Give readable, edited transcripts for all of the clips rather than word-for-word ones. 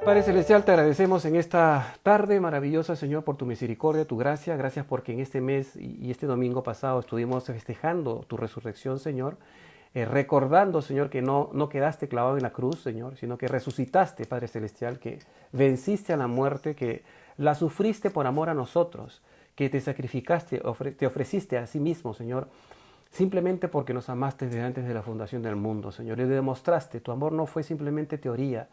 Padre Celestial, te agradecemos en esta tarde maravillosa, Señor, por tu misericordia, tu gracia. Gracias porque en este mes y este domingo pasado estuvimos festejando tu resurrección, Señor. Recordando, Señor, que no quedaste clavado en la cruz, Señor, sino que resucitaste, Padre Celestial, que venciste a la muerte, que la sufriste por amor a nosotros, que te sacrificaste, te ofreciste a sí mismo, Señor, simplemente porque nos amaste desde antes de la fundación del mundo, Señor. Y demostraste, tu amor no fue simplemente teoría,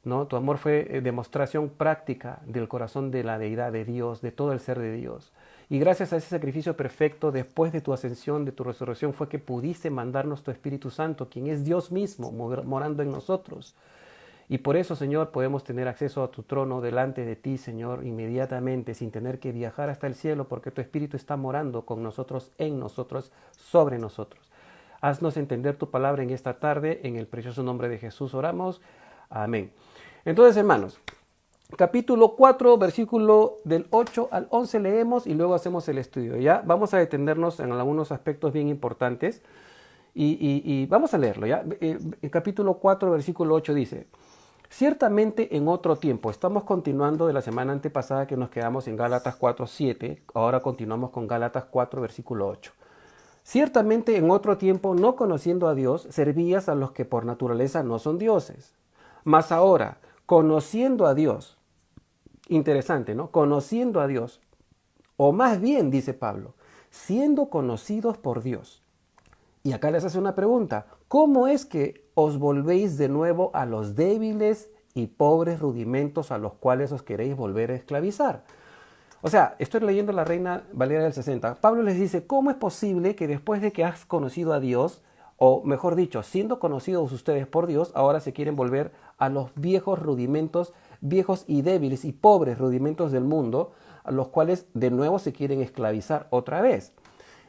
¿no? Tu amor fue demostración práctica del corazón de la deidad de Dios, de todo el ser de Dios. Y gracias a ese sacrificio perfecto, después de tu ascensión, de tu resurrección, fue que pudiste mandarnos tu Espíritu Santo, quien es Dios mismo, morando en nosotros. Y por eso, Señor, podemos tener acceso a tu trono delante de ti, Señor, inmediatamente, sin tener que viajar hasta el cielo, porque tu Espíritu está morando con nosotros, en nosotros, sobre nosotros. Haznos entender tu palabra en esta tarde, en el precioso nombre de Jesús oramos. Amén. Entonces, hermanos, capítulo 4, versículo del 8 al 11 leemos y luego hacemos el estudio. Ya vamos a detenernos en algunos aspectos bien importantes y vamos a leerlo. Ya, el capítulo 4, versículo 8 dice: ciertamente en otro tiempo, estamos continuando de la semana antepasada que nos quedamos en Gálatas 4, 7, ahora continuamos con Gálatas 4, versículo 8. Ciertamente en otro tiempo, no conociendo a Dios, servías a los que por naturaleza no son dioses. Mas ahora, conociendo a Dios, interesante, ¿no? Conociendo a Dios, o más bien, dice Pablo, siendo conocidos por Dios. Y acá les hace una pregunta: ¿cómo es que os volvéis de nuevo a los débiles y pobres rudimentos a los cuales os queréis volver a esclavizar? O sea, estoy leyendo la Reina Valera del 60. Pablo les dice: ¿cómo es posible que después de que has conocido a Dios, o mejor dicho, siendo conocidos ustedes por Dios, ahora se quieren volver a los viejos rudimentos, viejos y débiles y pobres rudimentos del mundo, a los cuales de nuevo se quieren esclavizar otra vez?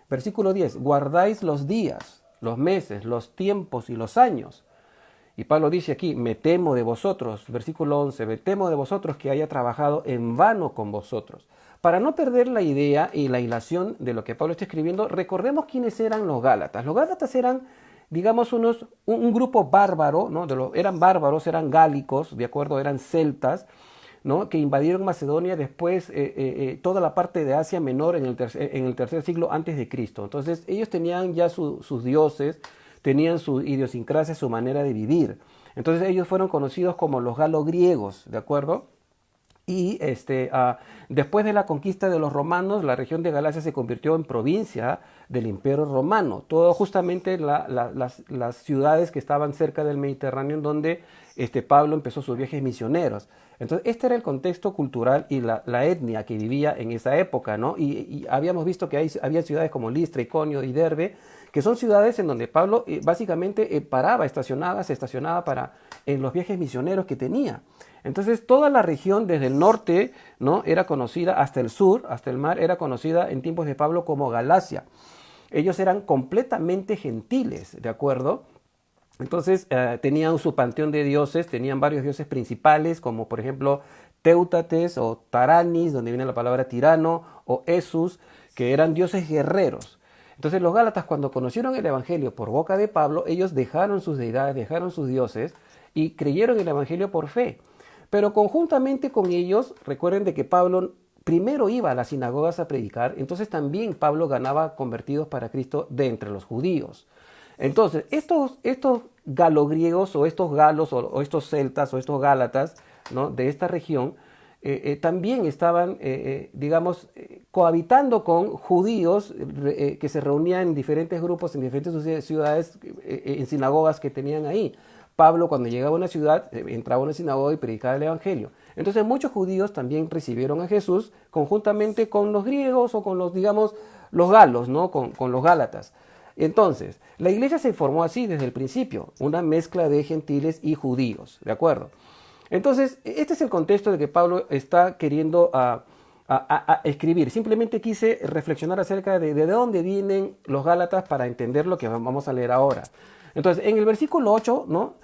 Versículo 10, guardáis los días, los meses, los tiempos y los años. Y Pablo dice aquí: me temo de vosotros, versículo 11, me temo de vosotros que haya trabajado en vano con vosotros. Para no perder la idea y la hilación de lo que Pablo está escribiendo, recordemos quiénes eran los Gálatas. Los Gálatas eran, digamos, un grupo bárbaro, ¿no? Eran bárbaros, eran gálicos, ¿de acuerdo? Eran celtas, ¿no? Que invadieron Macedonia, después toda la parte de Asia Menor en el tercer siglo antes de Cristo. Entonces ellos tenían ya sus dioses, tenían su idiosincrasia, su manera de vivir. Entonces ellos fueron conocidos como los galogriegos, ¿de acuerdo? Y después de la conquista de los romanos, la región de Galacia se convirtió en provincia del Imperio Romano. Todo justamente las ciudades que estaban cerca del Mediterráneo, en donde Pablo empezó sus viajes misioneros. Entonces, este era el contexto cultural y la etnia que vivía en esa época, ¿no? Y habíamos visto que había ciudades como Listra, Iconio y Derbe, que son ciudades en donde Pablo básicamente se estacionaba en los viajes misioneros que tenía. Entonces toda la región desde el norte, ¿no?, era conocida hasta el sur, hasta el mar, era conocida en tiempos de Pablo como Galacia. Ellos eran completamente gentiles, ¿de acuerdo? Entonces tenían su panteón de dioses, tenían varios dioses principales, como por ejemplo Téutates o Taranis, donde viene la palabra tirano, o Esus, que eran dioses guerreros. Entonces los Gálatas, cuando conocieron el Evangelio por boca de Pablo, ellos dejaron sus deidades, dejaron sus dioses y creyeron el Evangelio por fe. Pero conjuntamente con ellos, recuerden de que Pablo primero iba a las sinagogas a predicar, entonces también Pablo ganaba convertidos para Cristo de entre los judíos. Entonces, estos galogriegos o estos galos o estos celtas o estos gálatas, ¿no?, de esta región, también estaban, digamos, cohabitando con judíos que se reunían en diferentes grupos, en diferentes ciudades, en sinagogas que tenían ahí. Pablo, cuando llegaba a una ciudad, entraba a una sinagoga y predicaba el Evangelio. Entonces muchos judíos también recibieron a Jesús conjuntamente con los griegos o con los, digamos, los galos, ¿no?, con los gálatas. Entonces, la iglesia se formó así desde el principio, una mezcla de gentiles y judíos, ¿de acuerdo? Entonces, este es el contexto de que Pablo está queriendo escribir. Simplemente quise reflexionar acerca de dónde vienen los gálatas para entender lo que vamos a leer ahora. Entonces, en el versículo 8, ¿no?,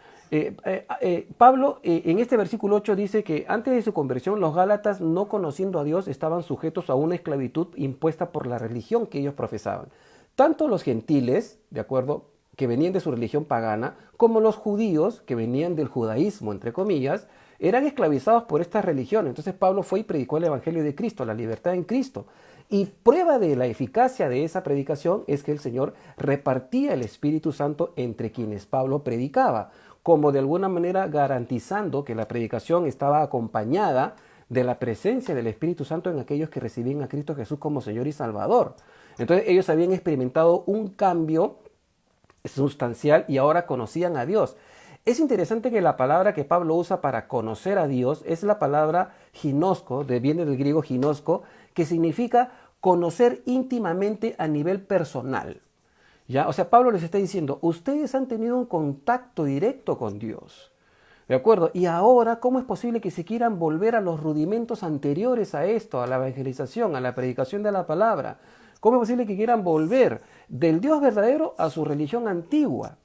Pablo en este versículo 8 dice que antes de su conversión los gálatas, no conociendo a Dios, estaban sujetos a una esclavitud impuesta por la religión que ellos profesaban. Tanto los gentiles, de acuerdo, que venían de su religión pagana, como los judíos que venían del judaísmo, entre comillas, eran esclavizados por estas religiones. Entonces Pablo fue y predicó el Evangelio de Cristo, la libertad en Cristo. Y prueba de la eficacia de esa predicación es que el Señor repartía el Espíritu Santo entre quienes Pablo predicaba, como de alguna manera garantizando que la predicación estaba acompañada de la presencia del Espíritu Santo en aquellos que recibían a Cristo Jesús como Señor y Salvador. Entonces ellos habían experimentado un cambio sustancial y ahora conocían a Dios. Es interesante que la palabra que Pablo usa para conocer a Dios es la palabra ginosco, viene del griego ginosco, que significa conocer íntimamente a nivel personal. ¿Ya? O sea, Pablo les está diciendo, ustedes han tenido un contacto directo con Dios. ¿De acuerdo? Y ahora, ¿cómo es posible que se quieran volver a los rudimentos anteriores a esto, a la evangelización, a la predicación de la palabra? ¿Cómo es posible que quieran volver del Dios verdadero a su religión antigua?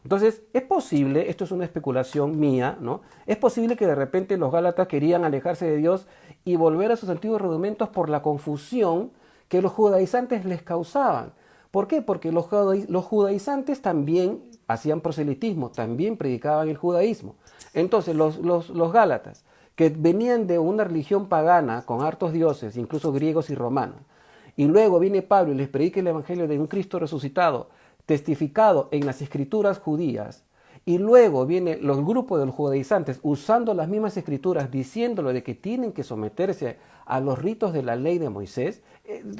Entonces, es posible, esto es una especulación mía, ¿no? Es posible que de repente los gálatas querían alejarse de Dios y volver a sus antiguos rudimentos por la confusión que los judaizantes les causaban. ¿Por qué? Porque los judaizantes también hacían proselitismo, también predicaban el judaísmo. Entonces, los gálatas, que venían de una religión pagana con hartos dioses, incluso griegos y romanos, y luego viene Pablo y les predica el evangelio de un Cristo resucitado, testificado en las escrituras judías, y luego viene el grupo de los judaizantes usando las mismas escrituras, diciéndolo de que tienen que someterse a los ritos de la ley de Moisés,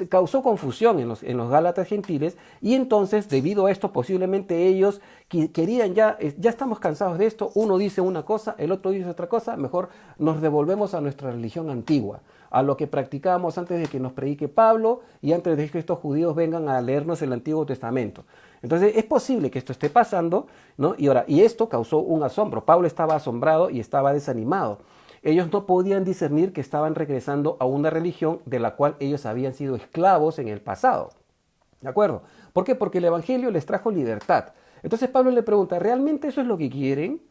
causó confusión en los gálatas gentiles, y entonces debido a esto posiblemente ellos querían ya estamos cansados de esto, uno dice una cosa, el otro dice otra cosa, mejor nos devolvemos a nuestra religión antigua, a lo que practicábamos antes de que nos predique Pablo y antes de que estos judíos vengan a leernos el Antiguo Testamento. Entonces es posible que esto esté pasando, ¿no? Y esto causó un asombro. Pablo estaba asombrado y estaba desanimado. Ellos no podían discernir que estaban regresando a una religión de la cual ellos habían sido esclavos en el pasado. ¿De acuerdo? ¿Por qué? Porque el Evangelio les trajo libertad. Entonces Pablo le pregunta, ¿realmente eso es lo que quieren?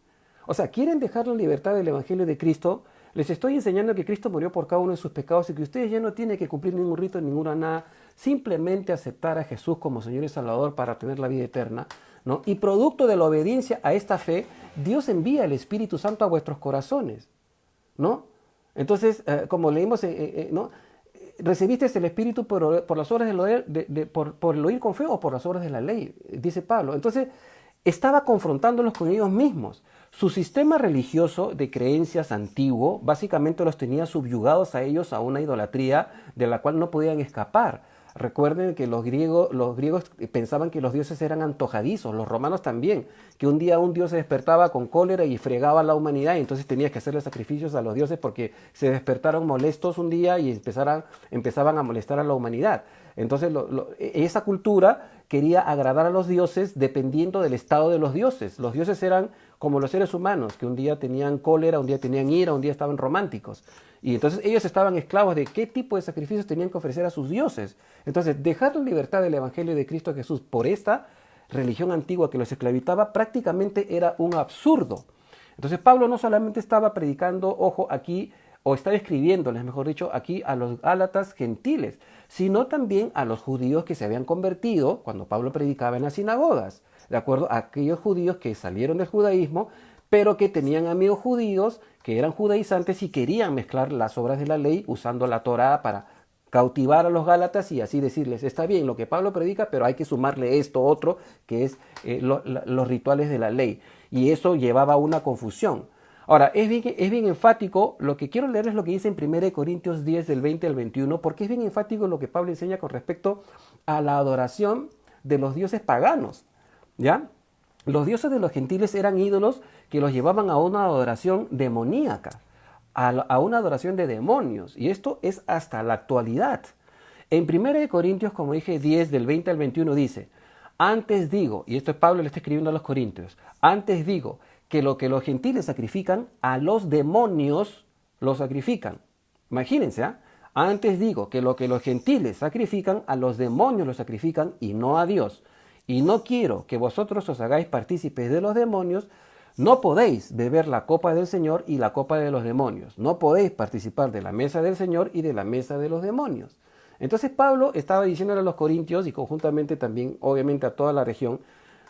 O sea, ¿quieren dejar la libertad del Evangelio de Cristo? Les estoy enseñando que Cristo murió por cada uno de sus pecados y que ustedes ya no tienen que cumplir ningún rito, ninguna nada, simplemente aceptar a Jesús como Señor y Salvador para tener la vida eterna, ¿no? Y producto de la obediencia a esta fe, Dios envía el Espíritu Santo a vuestros corazones, ¿no? Entonces, como leímos, ¿no? ¿Recibiste el Espíritu por las obras por el oír con fe o por las obras de la ley? Dice Pablo. Entonces, estaba confrontándolos con ellos mismos. Su sistema religioso de creencias antiguo básicamente los tenía subyugados a ellos a una idolatría de la cual no podían escapar. Recuerden que los griegos pensaban que los dioses eran antojadizos, los romanos también, que un día un dios se despertaba con cólera y fregaba a la humanidad y entonces tenías que hacerle sacrificios a los dioses porque se despertaron molestos un día y empezaban a molestar a la humanidad. Entonces esa cultura quería agradar a los dioses dependiendo del estado de los dioses. Los dioses eran como los seres humanos, que un día tenían cólera, un día tenían ira, un día estaban románticos. Y entonces ellos estaban esclavos de qué tipo de sacrificios tenían que ofrecer a sus dioses. Entonces dejar la libertad del Evangelio de Cristo Jesús por esta religión antigua que los esclavizaba prácticamente era un absurdo. Entonces Pablo no solamente estaba predicando, ojo, aquí, o estaba escribiéndoles, mejor dicho, aquí a los gálatas gentiles, sino también a los judíos que se habían convertido cuando Pablo predicaba en las sinagogas, ¿de acuerdo? A aquellos judíos que salieron del judaísmo, pero que tenían amigos judíos que eran judaizantes y querían mezclar las obras de la ley usando la Torá para cautivar a los gálatas y así decirles, está bien lo que Pablo predica, pero hay que sumarle esto otro, que es los rituales de la ley. Y eso llevaba a una confusión. Ahora, es bien enfático, lo que quiero leer es lo que dice en 1 Corintios 10 del 20 al 21, porque es bien enfático lo que Pablo enseña con respecto a la adoración de los dioses paganos, ¿ya? Los dioses de los gentiles eran ídolos que los llevaban a una adoración demoníaca, a una adoración de demonios, y esto es hasta la actualidad. En 1 Corintios, como dije, 10 del 20 al 21 dice, antes digo, y esto es Pablo le está escribiendo a los corintios, antes digo que lo que los gentiles sacrifican, a los demonios los sacrifican. Imagínense, ¿eh? Antes digo que lo que los gentiles sacrifican, a los demonios los sacrifican y no a Dios. Y no quiero que vosotros os hagáis partícipes de los demonios. No podéis beber la copa del Señor y la copa de los demonios. No podéis participar de la mesa del Señor y de la mesa de los demonios. Entonces Pablo estaba diciéndole a los corintios y conjuntamente también, obviamente, a toda la región,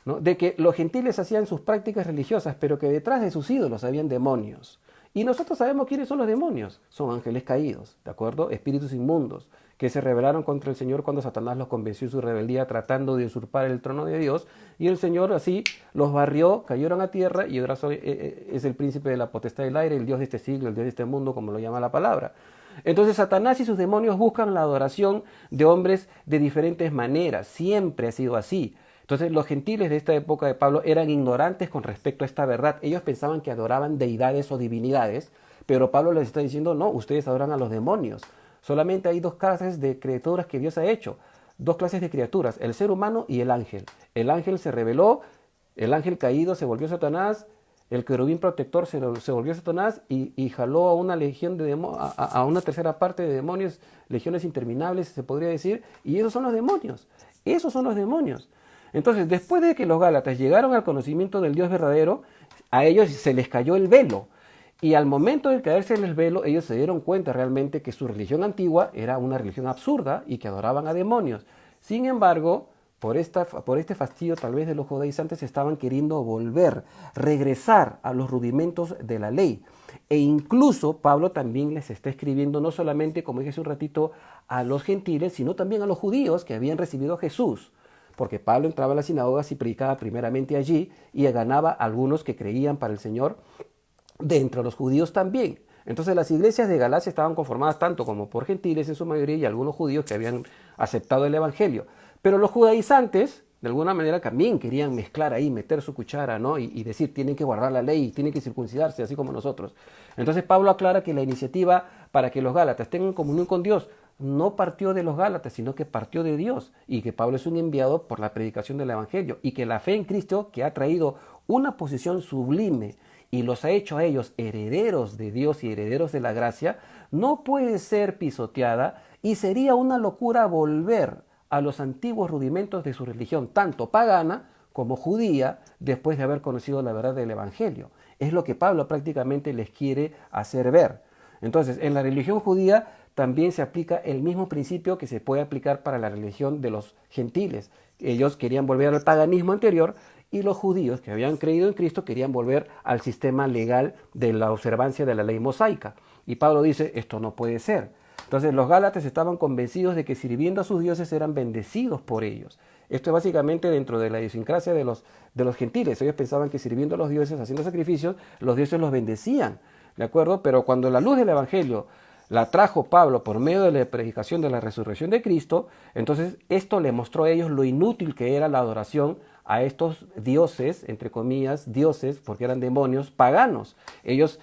¿no?, de que los gentiles hacían sus prácticas religiosas, pero que detrás de sus ídolos habían demonios. Y nosotros sabemos quiénes son los demonios. Son ángeles caídos, ¿de acuerdo? Espíritus inmundos, que se rebelaron contra el Señor cuando Satanás los convenció en su rebeldía tratando de usurpar el trono de Dios. Y el Señor así los barrió, cayeron a tierra y ahora es el príncipe de la potestad del aire, el Dios de este siglo, el Dios de este mundo, como lo llama la palabra. Entonces Satanás y sus demonios buscan la adoración de hombres de diferentes maneras. Siempre ha sido así. Entonces los gentiles de esta época de Pablo eran ignorantes con respecto a esta verdad. Ellos pensaban que adoraban deidades o divinidades, pero Pablo les está diciendo, no, ustedes adoran a los demonios. Solamente hay dos clases de criaturas que Dios ha hecho. Dos clases de criaturas, el ser humano y el ángel. El ángel se rebeló, el ángel caído se volvió Satanás, el querubín protector se volvió Satanás y jaló a una legión de a una tercera parte de demonios, legiones interminables, se podría decir, y esos son los demonios. Esos son los demonios. Entonces, después de que los Gálatas llegaron al conocimiento del Dios verdadero, a ellos se les cayó el velo. Y al momento de caerse el velo, ellos se dieron cuenta realmente que su religión antigua era una religión absurda y que adoraban a demonios. Sin embargo, por este fastidio tal vez de los judaizantes estaban queriendo volver, regresar a los rudimentos de la ley. E incluso Pablo también les está escribiendo no solamente, como dije hace un ratito, a los gentiles, sino también a los judíos que habían recibido a Jesús. Porque Pablo entraba a las sinagogas y predicaba primeramente allí y ganaba a algunos que creían para el Señor, de entre los judíos también. Entonces las iglesias de Galacia estaban conformadas tanto como por gentiles en su mayoría y algunos judíos que habían aceptado el evangelio. Pero los judaizantes, de alguna manera, también querían mezclar ahí, meter su cuchara, ¿no? Y decir, tienen que guardar la ley, tienen que circuncidarse, así como nosotros. Entonces Pablo aclara que la iniciativa para que los Gálatas tengan comunión con Dios no partió de los Gálatas, sino que partió de Dios, y que Pablo es un enviado por la predicación del evangelio, y que la fe en Cristo, que ha traído una posición sublime y los ha hecho a ellos herederos de Dios y herederos de la gracia, no puede ser pisoteada y sería una locura volver a los antiguos rudimentos de su religión, tanto pagana como judía, después de haber conocido la verdad del evangelio. Es lo que Pablo prácticamente les quiere hacer ver. Entonces, en la religión judía también se aplica el mismo principio que se puede aplicar para la religión de los gentiles. Ellos querían volver al paganismo anterior y los judíos que habían creído en Cristo querían volver al sistema legal de la observancia de la ley mosaica. Y Pablo dice, esto no puede ser. Entonces los gálatas estaban convencidos de que sirviendo a sus dioses eran bendecidos por ellos. Esto es básicamente dentro de la idiosincrasia de los gentiles. Ellos pensaban que sirviendo a los dioses, haciendo sacrificios, los dioses los bendecían, ¿de acuerdo? Pero cuando la luz del evangelio la trajo Pablo por medio de la predicación de la resurrección de Cristo, entonces esto le mostró a ellos lo inútil que era la adoración a estos dioses, entre comillas, dioses, porque eran demonios paganos. Ellos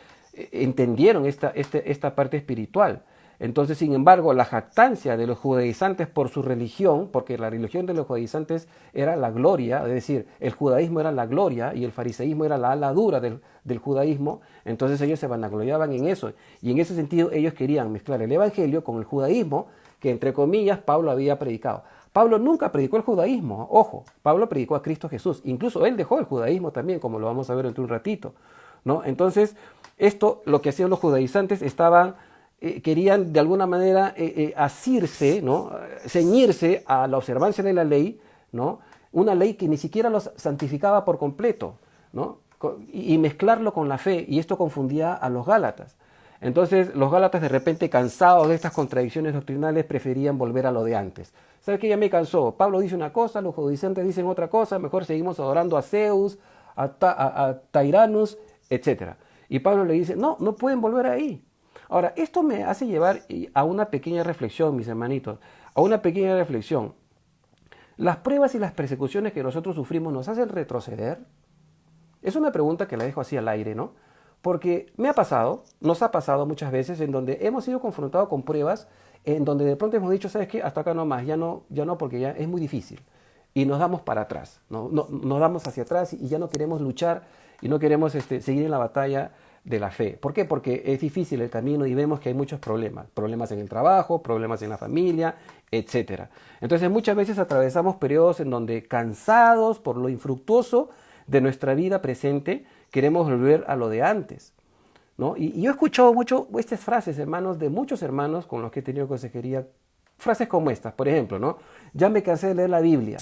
entendieron esta parte espiritual. Entonces, sin embargo, la jactancia de los judaizantes por su religión, porque la religión de los judaizantes era la gloria, es decir, el judaísmo era la gloria y el fariseísmo era la ala dura del judaísmo, entonces ellos se vanagloriaban en eso. Y en ese sentido ellos querían mezclar el evangelio con el judaísmo, que entre comillas Pablo había predicado. Pablo nunca predicó el judaísmo, ojo, Pablo predicó a Cristo Jesús. Incluso él dejó el judaísmo también, como lo vamos a ver dentro de un ratito, ¿no? Entonces, esto, lo que hacían los judaizantes, querían de alguna manera asirse, ¿no? Ceñirse a la observancia de la ley, ¿no? Una ley que ni siquiera los santificaba por completo, ¿no? Y mezclarlo con la fe, y esto confundía a los gálatas. Entonces los gálatas, de repente cansados de estas contradicciones doctrinales, preferían volver a lo de antes. ¿Sabes qué? Ya me cansó. Pablo dice una cosa, los judaizantes dicen otra cosa, mejor seguimos adorando a Zeus, a Tyrannus, etc. Y Pablo le dice, no pueden volver ahí. Ahora, esto me hace llevar a una pequeña reflexión, mis hermanitos, a una pequeña reflexión. ¿Las pruebas y las persecuciones que nosotros sufrimos nos hacen retroceder? Es una pregunta que la dejo así al aire, ¿no? Porque nos ha pasado muchas veces en donde hemos sido confrontados con pruebas en donde de pronto hemos dicho, ¿sabes qué? Hasta acá nomás, ya no, porque ya es muy difícil. Y nos damos para atrás, ¿no? Nos damos hacia atrás y ya no queremos luchar y no queremos seguir en la batalla de la fe. ¿Por qué? Porque es difícil el camino y vemos que hay muchos problemas en el trabajo, problemas en la familia, etc. Entonces muchas veces atravesamos periodos en donde, cansados por lo infructuoso de nuestra vida presente, queremos volver a lo de antes, ¿no? Y yo he escuchado mucho estas frases, hermanos, de muchos hermanos con los que he tenido consejería, frases como estas, por ejemplo, ¿no? Ya me cansé de leer la Biblia,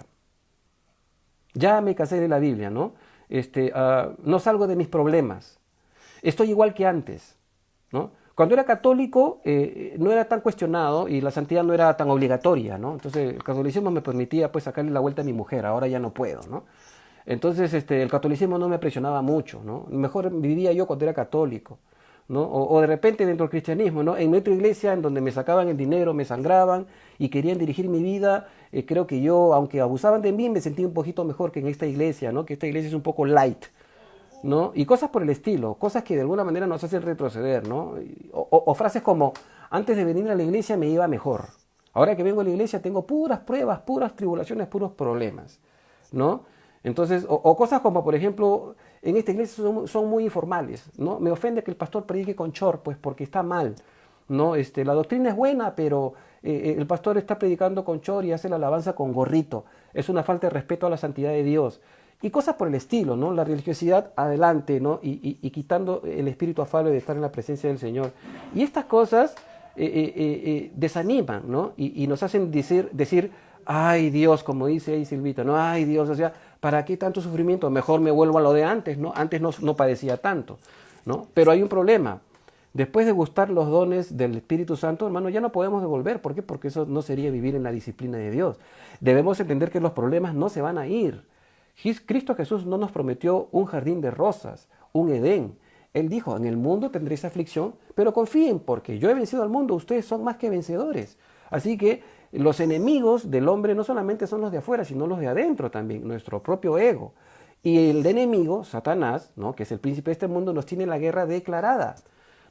¿no? No salgo de mis problemas. Estoy igual que antes. ¿no? Cuando era católico no era tan cuestionado y la santidad no era tan obligatoria, ¿no? Entonces el catolicismo me permitía pues sacarle la vuelta a mi mujer, ahora ya no puedo, ¿no? Entonces el catolicismo no me presionaba mucho, ¿no? Mejor vivía yo cuando era católico, ¿no? O de repente dentro del cristianismo, ¿no? En otra iglesia en donde me sacaban el dinero, me sangraban y querían dirigir mi vida, creo que yo, aunque abusaban de mí, me sentí un poquito mejor que en esta iglesia, ¿no? Que esta iglesia es un poco light, ¿no? Y cosas por el estilo, cosas que de alguna manera nos hacen retroceder, ¿no? O frases como, antes de venir a la iglesia me iba mejor. Ahora que vengo a la iglesia tengo puras pruebas, puras tribulaciones, puros problemas, ¿no? Entonces, o cosas como, por ejemplo, en esta iglesia son muy informales, ¿no? Me ofende que el pastor predique con short, pues porque está mal, ¿no? La doctrina es buena, pero el pastor está predicando con short y hace la alabanza con gorrito. Es una falta de respeto a la santidad de Dios. Y cosas por el estilo, ¿no? La religiosidad adelante, ¿no? Y quitando el espíritu afable de estar en la presencia del Señor. Y estas cosas desaniman, ¿no? Y nos hacen decir, ay Dios, como dice ahí Silvita, ¿no? Ay Dios, o sea, ¿para qué tanto sufrimiento? Mejor me vuelvo a lo de antes, ¿no? Antes no padecía tanto, ¿no? Pero hay un problema. Después de gustar los dones del Espíritu Santo, hermano, ya no podemos devolver. ¿Por qué? Porque eso no sería vivir en la disciplina de Dios. Debemos entender que los problemas no se van a ir. Cristo Jesús no nos prometió un jardín de rosas, un Edén. Él dijo, en el mundo tendréis aflicción, pero confíen porque yo he vencido al mundo, ustedes son más que vencedores. Así que los enemigos del hombre no solamente son los de afuera, sino los de adentro también, nuestro propio ego. Y el enemigo, Satanás, ¿no? Que es el príncipe de este mundo, nos tiene la guerra declarada.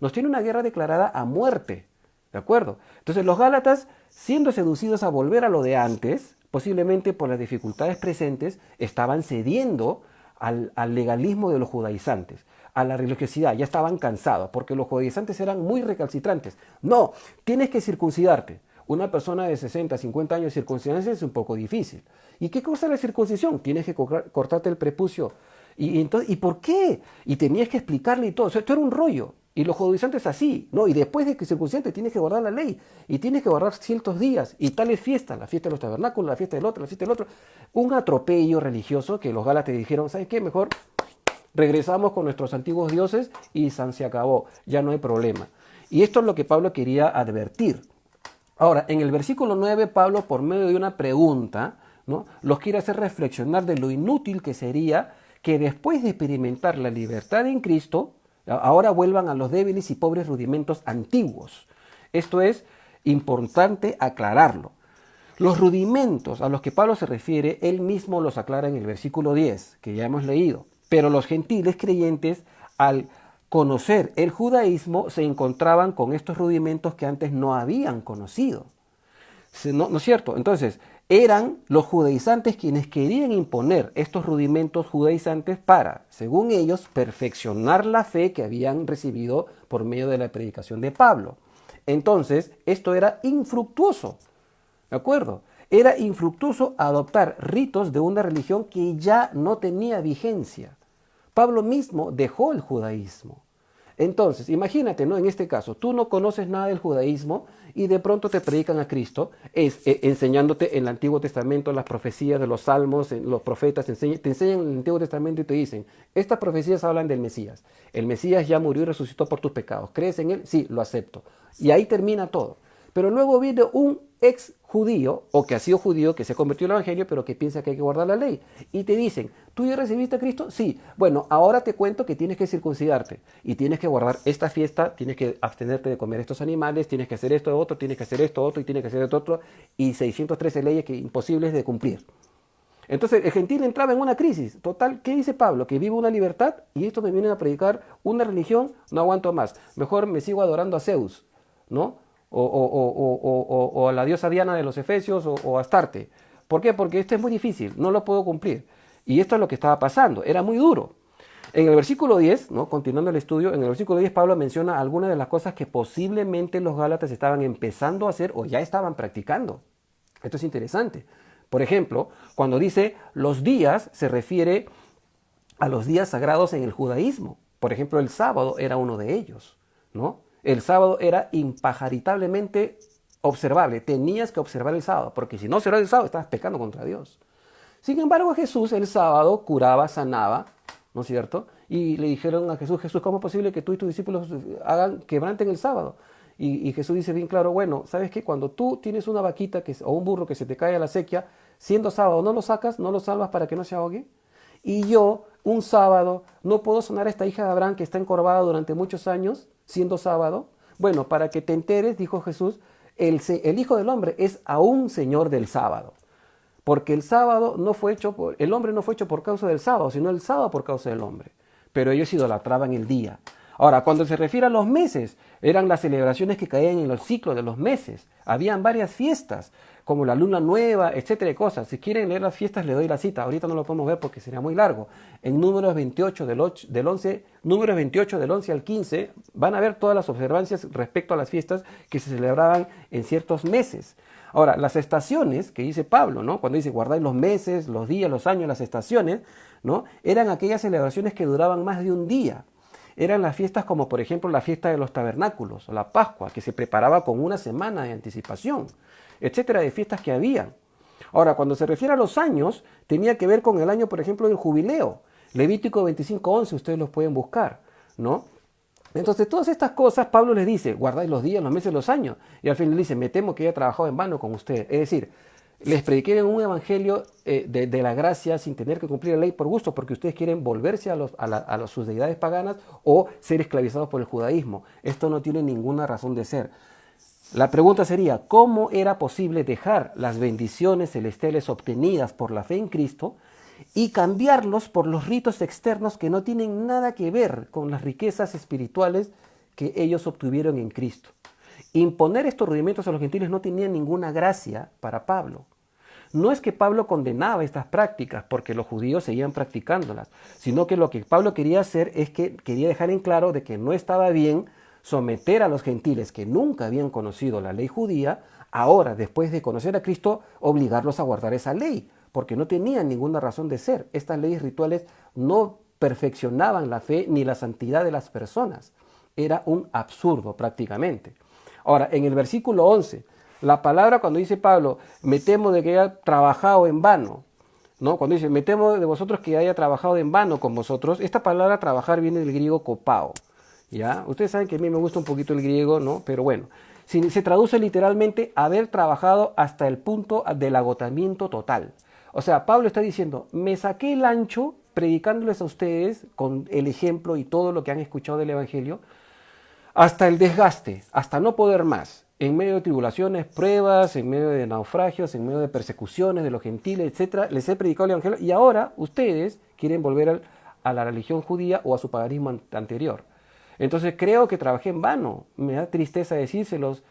Nos tiene una guerra declarada a muerte. ¿De acuerdo? Entonces los Gálatas, siendo seducidos a volver a lo de antes, posiblemente por las dificultades presentes, estaban cediendo al legalismo de los judaizantes, a la religiosidad. Ya estaban cansados, porque los judaizantes eran muy recalcitrantes. No, tienes que circuncidarte. Una persona de 60, 50 años circuncidarse es un poco difícil. ¿Y qué cosa es la circuncisión? Tienes que cortarte el prepucio. ¿Y por qué? Y tenías que explicarle y todo. O sea, esto era un rollo. Y los judaizantes así, ¿no? Y después de que circuncidarte tienes que guardar la ley. Y tienes que guardar ciertos días. Y tales fiestas, la fiesta de los tabernáculos, la fiesta del otro, la fiesta del otro. Un atropello religioso que los gálatas dijeron, ¿sabes qué? Mejor regresamos con nuestros antiguos dioses y se acabó. Ya no hay problema. Y esto es lo que Pablo quería advertir. Ahora, en el versículo 9, Pablo, por medio de una pregunta, ¿no? Los quiere hacer reflexionar de lo inútil que sería que después de experimentar la libertad en Cristo, ahora vuelvan a los débiles y pobres rudimentos antiguos. Esto es importante aclararlo. Los rudimentos a los que Pablo se refiere, él mismo los aclara en el versículo 10, que ya hemos leído. Pero los gentiles creyentes, al conocer el judaísmo, se encontraban con estos rudimentos que antes no habían conocido. ¿No es cierto? Entonces, eran los judaizantes quienes querían imponer estos rudimentos judaizantes para, según ellos, perfeccionar la fe que habían recibido por medio de la predicación de Pablo. Entonces, esto era infructuoso, ¿de acuerdo? Era infructuoso adoptar ritos de una religión que ya no tenía vigencia. Pablo mismo dejó el judaísmo. Entonces, imagínate, ¿no? En este caso, tú no conoces nada del judaísmo y de pronto te predican a Cristo, enseñándote en el Antiguo Testamento las profecías de los salmos, los profetas, te enseñan en el Antiguo Testamento y te dicen, estas profecías hablan del Mesías. El Mesías ya murió y resucitó por tus pecados. ¿Crees en él? Sí, lo acepto. Y ahí termina todo. Pero luego viene un ex judío, o que ha sido judío, que se convirtió en el evangelio, pero que piensa que hay que guardar la ley. Y te dicen, ¿tú ya recibiste a Cristo? Sí. Bueno, ahora te cuento que tienes que circuncidarte. Y tienes que guardar esta fiesta, tienes que abstenerte de comer estos animales, tienes que hacer esto, otro, tienes que hacer esto, otro, y tienes que hacer esto, otro. Y 613 leyes que imposibles de cumplir. Entonces el gentil entraba en una crisis. Total, ¿qué dice Pablo? Que vive una libertad y esto me vienen a predicar una religión, no aguanto más. Mejor me sigo adorando a Zeus, ¿no? O a la diosa Diana de los Efesios o a Astarte. ¿Por qué? Porque esto es muy difícil, no lo puedo cumplir. Y esto es lo que estaba pasando, era muy duro. En el versículo 10, ¿no? Continuando el estudio, en el versículo 10 Pablo menciona algunas de las cosas que posiblemente los gálatas estaban empezando a hacer o ya estaban practicando. Esto es interesante. Por ejemplo, cuando dice los días, se refiere a los días sagrados en el judaísmo. Por ejemplo, el sábado era uno de ellos, ¿no? El sábado era impajaritablemente observable. Tenías que observar el sábado, porque si no observabas el sábado, estabas pecando contra Dios. Sin embargo, Jesús el sábado curaba, sanaba, ¿no es cierto? y le dijeron a Jesús, Jesús, ¿cómo es posible que tú y tus discípulos quebranten el sábado? Y Jesús dice bien claro, bueno, ¿sabes qué? Cuando tú tienes una vaquita o un burro que se te cae a la sequía, siendo sábado, ¿no lo sacas, no lo salvas para que no se ahogue? Y yo, un sábado, no puedo sanar a esta hija de Abraham que está encorvada durante muchos años, siendo sábado. Bueno, para que te enteres, dijo Jesús, el Hijo del Hombre es aún Señor del sábado. Porque el sábado no fue hecho el hombre no fue hecho por causa del sábado, sino el sábado por causa del hombre. Pero ellos idolatraban el día. Ahora, cuando se refiere a los meses, eran las celebraciones que caían en los ciclos de los meses. Habían varias fiestas, como la luna nueva, etcétera de cosas. Si quieren leer las fiestas, les doy la cita. Ahorita no lo podemos ver porque sería muy largo. En Números 28 Números 28 del 11 al 15, van a ver todas las observancias respecto a las fiestas que se celebraban en ciertos meses. Ahora, las estaciones que dice Pablo, ¿no? Cuando dice guardáis los meses, los días, los años, las estaciones, ¿no? Eran aquellas celebraciones que duraban más de un día. Eran las fiestas como por ejemplo la fiesta de los tabernáculos o la Pascua, que se preparaba con una semana de anticipación, etcétera, de fiestas que había. Ahora, cuando se refiere a los años, tenía que ver con el año, por ejemplo, del jubileo. Levítico 25:11, ustedes los pueden buscar, ¿no? Entonces, todas estas cosas, Pablo les dice, guardáis los días, los meses, los años. Y al final le dice, me temo que haya trabajado en vano con ustedes. Es decir, les prediqué en un evangelio de la gracia sin tener que cumplir la ley por gusto, porque ustedes quieren volverse a sus deidades paganas o ser esclavizados por el judaísmo. Esto no tiene ninguna razón de ser. La pregunta sería, ¿cómo era posible dejar las bendiciones celestiales obtenidas por la fe en Cristo y cambiarlos por los ritos externos que no tienen nada que ver con las riquezas espirituales que ellos obtuvieron en Cristo? Imponer estos rudimentos a los gentiles no tenía ninguna gracia para Pablo. No es que Pablo condenaba estas prácticas porque los judíos seguían practicándolas, sino que lo que Pablo quería hacer es que quería dejar en claro de que no estaba bien someter a los gentiles que nunca habían conocido la ley judía, ahora, después de conocer a Cristo, obligarlos a guardar esa ley, porque no tenían ninguna razón de ser. Estas leyes rituales no perfeccionaban la fe ni la santidad de las personas. Era un absurdo prácticamente. Ahora, en el versículo 11, la palabra cuando dice Pablo, me temo de que haya trabajado en vano, ¿no? Cuando dice, me temo de vosotros que haya trabajado en vano con vosotros, esta palabra trabajar viene del griego kopao, ¿ya? Ustedes saben que a mí me gusta un poquito el griego, ¿no? Pero bueno, se traduce literalmente haber trabajado hasta el punto del agotamiento total. O sea, Pablo está diciendo, me saqué el ancho predicándoles a ustedes con el ejemplo y todo lo que han escuchado del Evangelio, hasta el desgaste, hasta no poder más, en medio de tribulaciones, pruebas, en medio de naufragios, en medio de persecuciones de los gentiles, etcétera. Les he predicado el Evangelio y ahora ustedes quieren volver a la religión judía o a su paganismo anterior. Entonces creo que trabajé en vano, me da tristeza decírselos,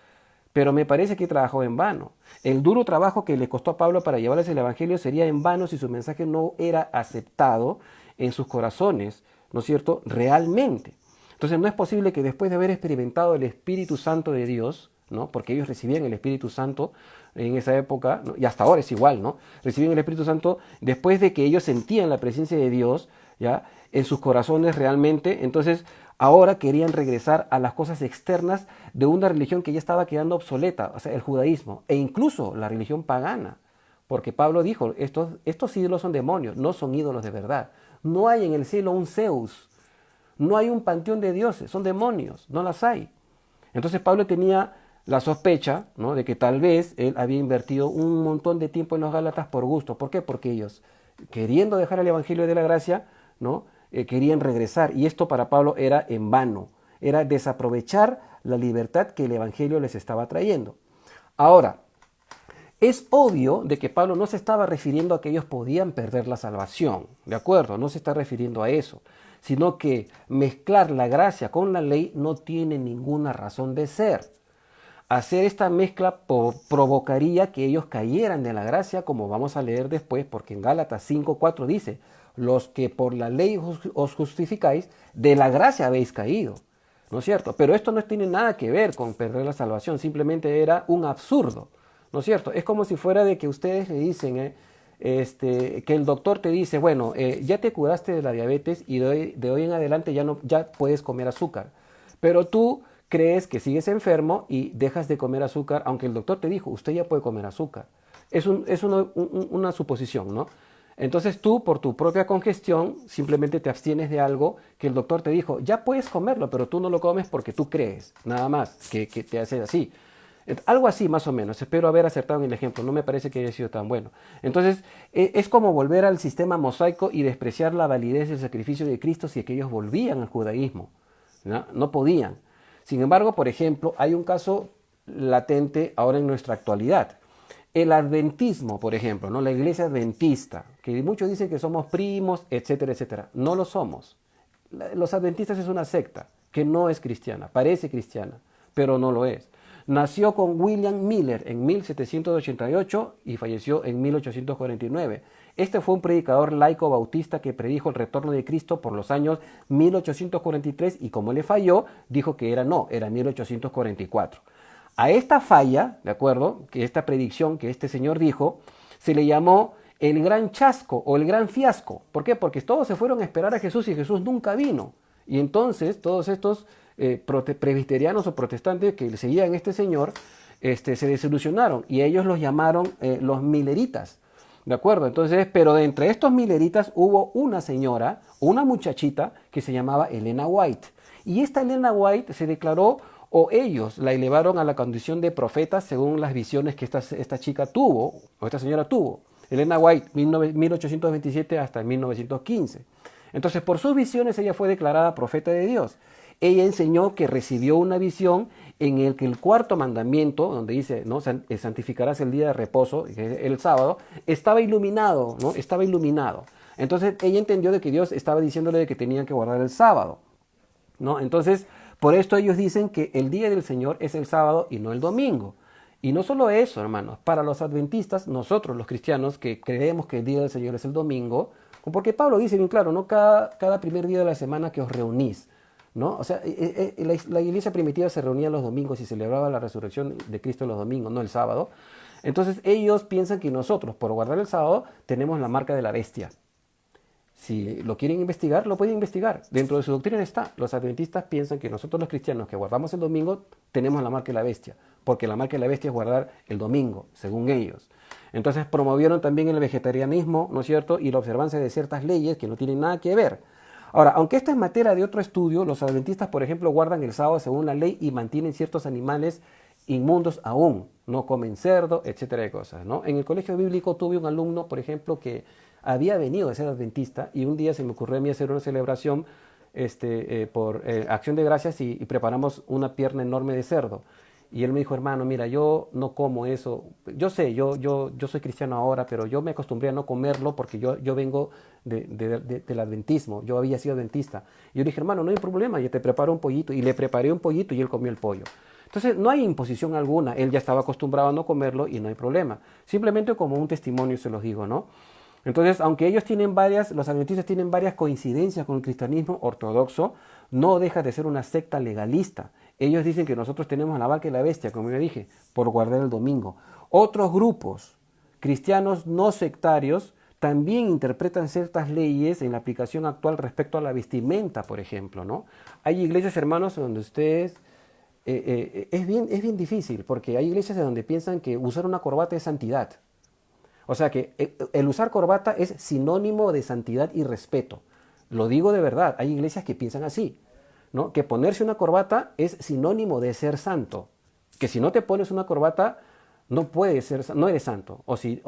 pero me parece que trabajó en vano. El duro trabajo que le costó a Pablo para llevarles el Evangelio sería en vano si su mensaje no era aceptado en sus corazones, ¿no es cierto?, realmente. Entonces no es posible que después de haber experimentado el Espíritu Santo de Dios, ¿no?, porque ellos recibían el Espíritu Santo en esa época, ¿no?, y hasta ahora es igual, ¿no?, recibían el Espíritu Santo después de que ellos sentían la presencia de Dios, ¿ya?, en sus corazones realmente. Entonces ahora querían regresar a las cosas externas de una religión que ya estaba quedando obsoleta, o sea, el judaísmo, e incluso la religión pagana, porque Pablo dijo, estos ídolos son demonios, no son ídolos de verdad. No hay en el cielo un Zeus, no hay un panteón de dioses, son demonios, no las hay. Entonces Pablo tenía la sospecha, ¿no?, de que tal vez él había invertido un montón de tiempo en los Gálatas por gusto. ¿Por qué? Porque ellos, queriendo dejar el Evangelio de la gracia, ¿no?, querían regresar. Y esto para Pablo era en vano, era desaprovechar la libertad que el Evangelio les estaba trayendo. Ahora, es obvio de que Pablo no se estaba refiriendo a que ellos podían perder la salvación, ¿de acuerdo? No se está refiriendo a eso, sino que mezclar la gracia con la ley no tiene ninguna razón de ser. Hacer esta mezcla provocaría que ellos cayeran de la gracia, como vamos a leer después, porque en Gálatas 5:4 dice, los que por la ley os justificáis, de la gracia habéis caído, ¿no es cierto? Pero esto no tiene nada que ver con perder la salvación, simplemente era un absurdo, ¿no es cierto? Es como si fuera de que ustedes le dicen, que el doctor te dice, bueno, ya te curaste de la diabetes y de hoy en adelante ya puedes comer azúcar, pero tú crees que sigues enfermo y dejas de comer azúcar, aunque el doctor te dijo, usted ya puede comer azúcar. Es una suposición, ¿no? Entonces tú, por tu propia congestión, simplemente te abstienes de algo que el doctor te dijo, ya puedes comerlo, pero tú no lo comes porque tú crees, nada más, que te hace así. Algo así más o menos, espero haber acertado en el ejemplo, no me parece que haya sido tan bueno. Entonces, es como volver al sistema mosaico y despreciar la validez del sacrificio de Cristo si aquellos volvían al judaísmo. ¿No? No podían. Sin embargo, por ejemplo, hay un caso latente ahora en nuestra actualidad. El adventismo, por ejemplo, ¿no? La iglesia adventista, que muchos dicen que somos primos, etcétera, etcétera. No lo somos. Los adventistas es una secta que no es cristiana, parece cristiana, pero no lo es. Nació con William Miller en 1788 y falleció en 1849. Este fue un predicador laico bautista que predijo el retorno de Cristo por los años 1843 y como le falló, dijo que era 1844. A esta falla, ¿de acuerdo? Que esta predicción que este señor dijo, se le llamó el gran chasco o el gran fiasco. ¿Por qué? Porque todos se fueron a esperar a Jesús y Jesús nunca vino. Y entonces todos estos presbiterianos o protestantes que seguían a este señor se desilusionaron y ellos los llamaron los mileritas. ¿De acuerdo? Entonces, pero de entre estos mileritas hubo una señora, una muchachita que se llamaba Elena White. Y esta Elena White se declaró, o ellos la elevaron a la condición de profeta según las visiones que esta chica tuvo, o esta señora tuvo. Elena White, 1827 hasta 1915. Entonces, por sus visiones ella fue declarada profeta de Dios. Ella enseñó que recibió una visión en el que el cuarto mandamiento, donde dice, ¿no? Santificarás el día de reposo, el sábado, estaba iluminado, ¿no? Estaba iluminado. Entonces ella entendió de que Dios estaba diciéndole de que tenían que guardar el sábado, ¿no? Entonces, por esto ellos dicen que el día del Señor es el sábado y no el domingo. Y no solo eso, hermanos, para los adventistas, nosotros los cristianos que creemos que el día del Señor es el domingo, porque Pablo dice bien claro, ¿no? Cada primer día de la semana que os reunís, ¿no? O sea, la iglesia primitiva se reunía los domingos y celebraba la resurrección de Cristo los domingos, no el sábado. Entonces ellos piensan que nosotros, por guardar el sábado, tenemos la marca de la bestia. Si lo quieren investigar, lo pueden investigar. Dentro de su doctrina está. Los adventistas piensan que nosotros los cristianos que guardamos el domingo tenemos la marca de la bestia, porque la marca de la bestia es guardar el domingo, según ellos. Entonces promovieron también el vegetarianismo, ¿no es cierto? Y la observancia de ciertas leyes que no tienen nada que ver. Ahora, aunque esta es materia de otro estudio, los adventistas, por ejemplo, guardan el sábado según la ley y mantienen ciertos animales inmundos aún, no comen cerdo, etcétera de cosas, ¿no? En el colegio bíblico tuve un alumno, por ejemplo, que había venido de ser adventista y un día se me ocurrió a mí hacer una celebración por acción de gracias y preparamos una pierna enorme de cerdo. Y él me dijo, hermano, mira, yo no como eso. Yo sé, yo soy cristiano ahora, pero yo me acostumbré a no comerlo porque yo vengo del adventismo. Yo había sido adventista. Y yo dije, hermano, no hay problema, yo te preparo un pollito. Y le preparé un pollito y él comió el pollo. Entonces, no hay imposición alguna. Él ya estaba acostumbrado a no comerlo y no hay problema. Simplemente como un testimonio se los digo, ¿no? Entonces, aunque ellos los adventistas tienen varias coincidencias con el cristianismo ortodoxo, no deja de ser una secta legalista. Ellos dicen que nosotros tenemos la marca de la bestia, como yo dije, por guardar el domingo. Otros grupos cristianos no sectarios también interpretan ciertas leyes en la aplicación actual respecto a la vestimenta, por ejemplo, ¿no? Hay iglesias, hermanos, donde ustedes... es bien difícil, porque hay iglesias donde piensan que usar una corbata es santidad. O sea que el usar corbata es sinónimo de santidad y respeto. Lo digo de verdad, hay iglesias que piensan así, ¿no? Que ponerse una corbata es sinónimo de ser santo. Que si no te pones una corbata, no puedes ser, no eres santo. O si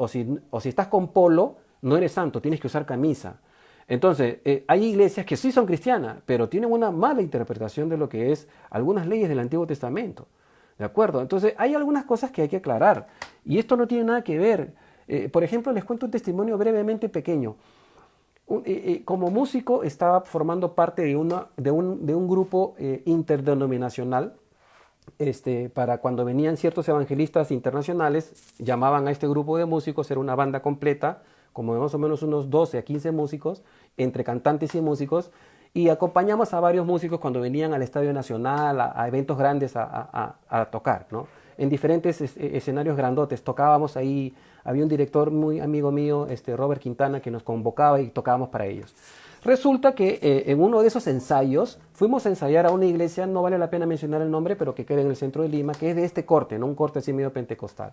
estás con polo, no eres santo, tienes que usar camisa. Entonces, hay iglesias que sí son cristianas, pero tienen una mala interpretación de lo que es algunas leyes del Antiguo Testamento. ¿De acuerdo? Entonces, hay algunas cosas que hay que aclarar. Y esto no tiene nada que ver. Por ejemplo, les cuento un testimonio brevemente pequeño. Como músico estaba formando parte de un grupo interdenominacional. Para cuando venían ciertos evangelistas internacionales, llamaban a este grupo de músicos, era una banda completa, como de más o menos unos 12 a 15 músicos, entre cantantes y músicos, y acompañamos a varios músicos cuando venían al Estadio Nacional, a eventos grandes a tocar, ¿no? En diferentes escenarios grandotes, tocábamos ahí, había un director muy amigo mío, Robert Quintana, que nos convocaba y tocábamos para ellos. Resulta que en uno de esos ensayos fuimos a ensayar a una iglesia, no vale la pena mencionar el nombre, pero que queda en el centro de Lima, que es de este corte, ¿no? Un corte así medio pentecostal.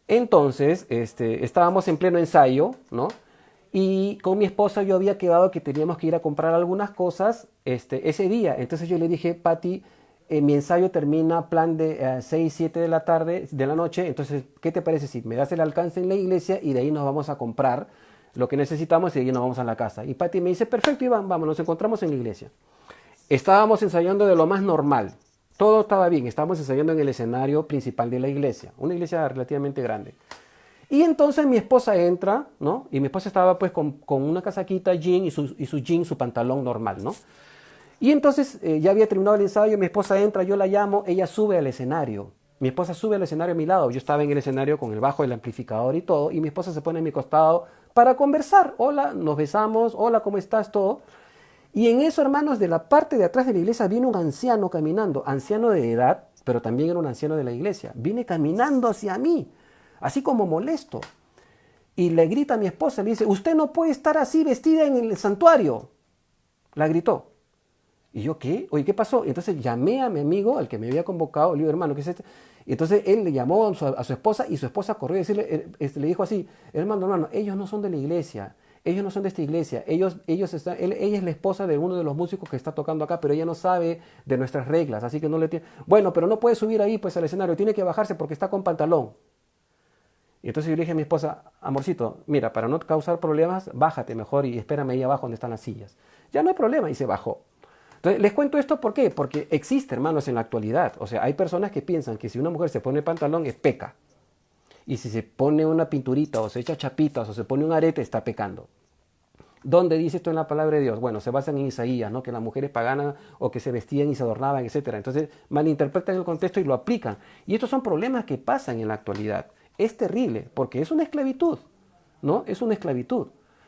Entonces, estábamos en pleno ensayo, ¿no? Y con mi esposa yo había quedado que teníamos que ir a comprar algunas cosas ese día. Entonces yo le dije, Pati, mi ensayo termina plan de 6, 7 de la tarde, de la noche. Entonces, ¿qué te parece si me das el alcance en la iglesia y de ahí nos vamos a comprar lo que necesitamos y de ahí nos vamos a la casa? Y Pati me dice, perfecto, Iván, vamos, nos encontramos en la iglesia. Estábamos ensayando de lo más normal. Todo estaba bien. Estábamos ensayando en el escenario principal de la iglesia. Una iglesia relativamente grande. Y entonces mi esposa entra, ¿no? Y mi esposa estaba pues con una casaquita, jean y su jean, su pantalón normal, ¿no? Y entonces ya había terminado el ensayo, mi esposa entra, yo la llamo, ella sube al escenario. Mi esposa sube al escenario a mi lado. Yo estaba en el escenario con el bajo, el amplificador y todo. Y mi esposa se pone a mi costado para conversar. Hola, nos besamos. Hola, ¿cómo estás? Todo. Y en eso, hermanos, de la parte de atrás de la iglesia viene un anciano caminando. Anciano de edad, pero también era un anciano de la iglesia. Viene caminando hacia mí, así como molesto. Y le grita a mi esposa, le dice, usted no puede estar así vestida en el santuario. La gritó. ¿Y yo qué? Oye, ¿qué pasó? Entonces llamé a mi amigo, al que me había convocado, le digo, hermano, ¿qué es esto? Y entonces él le llamó a su esposa y su esposa corrió a decirle, le dijo así, hermano, ellos no son de la iglesia, ellos no son de esta iglesia, ella es la esposa de uno de los músicos que está tocando acá, pero ella no sabe de nuestras reglas, así que no le tiene... Bueno, pero no puede subir ahí pues al escenario, tiene que bajarse porque está con pantalón. Y entonces yo le dije a mi esposa, amorcito, mira, para no causar problemas, bájate mejor y espérame ahí abajo donde están las sillas. Ya no hay problema, y se bajó. Entonces, les cuento esto ¿por qué? Porque existe, hermanos, en la actualidad. O sea, hay personas que piensan que si una mujer se pone pantalón es peca. Y si se pone una pinturita o se echa chapitas o se pone un arete está pecando. ¿Dónde dice esto en la palabra de Dios? Bueno, se basan en Isaías, ¿no? Que las mujeres paganas o que se vestían y se adornaban, etc. Entonces, malinterpretan el contexto y lo aplican. Y estos son problemas que pasan en la actualidad. Es terrible porque es una esclavitud, ¿no? Es una esclavitud.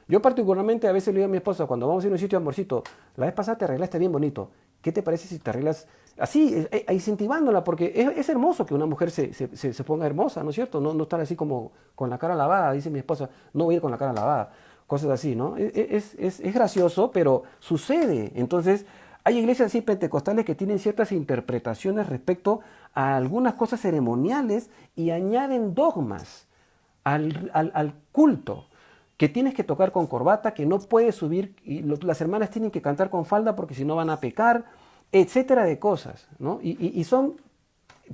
Yo particularmente a veces le digo a mi esposa, cuando vamos a ir a un sitio, amorcito, la vez pasada te arreglaste bien bonito. ¿Qué te parece si te arreglas así, incentivándola? Porque es hermoso que una mujer se ponga hermosa, ¿no es cierto? No estar así como con la cara lavada, dice mi esposa, no voy a ir con la cara lavada. Cosas así, ¿no? Es gracioso, pero sucede. Entonces, hay iglesias así pentecostales que tienen ciertas interpretaciones respecto a algunas cosas ceremoniales y añaden dogmas al culto. Que tienes que tocar con corbata, que no puedes subir, y las hermanas tienen que cantar con falda porque si no van a pecar, etcétera de cosas, ¿no? Y son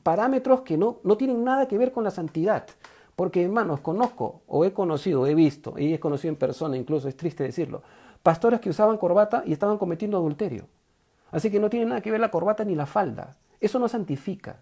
parámetros que no tienen nada que ver con la santidad. Porque, hermanos, conozco, o he conocido, he visto, y he conocido en persona, incluso es triste decirlo, pastores que usaban corbata y estaban cometiendo adulterio. Así que no tiene nada que ver la corbata ni la falda. Eso no santifica.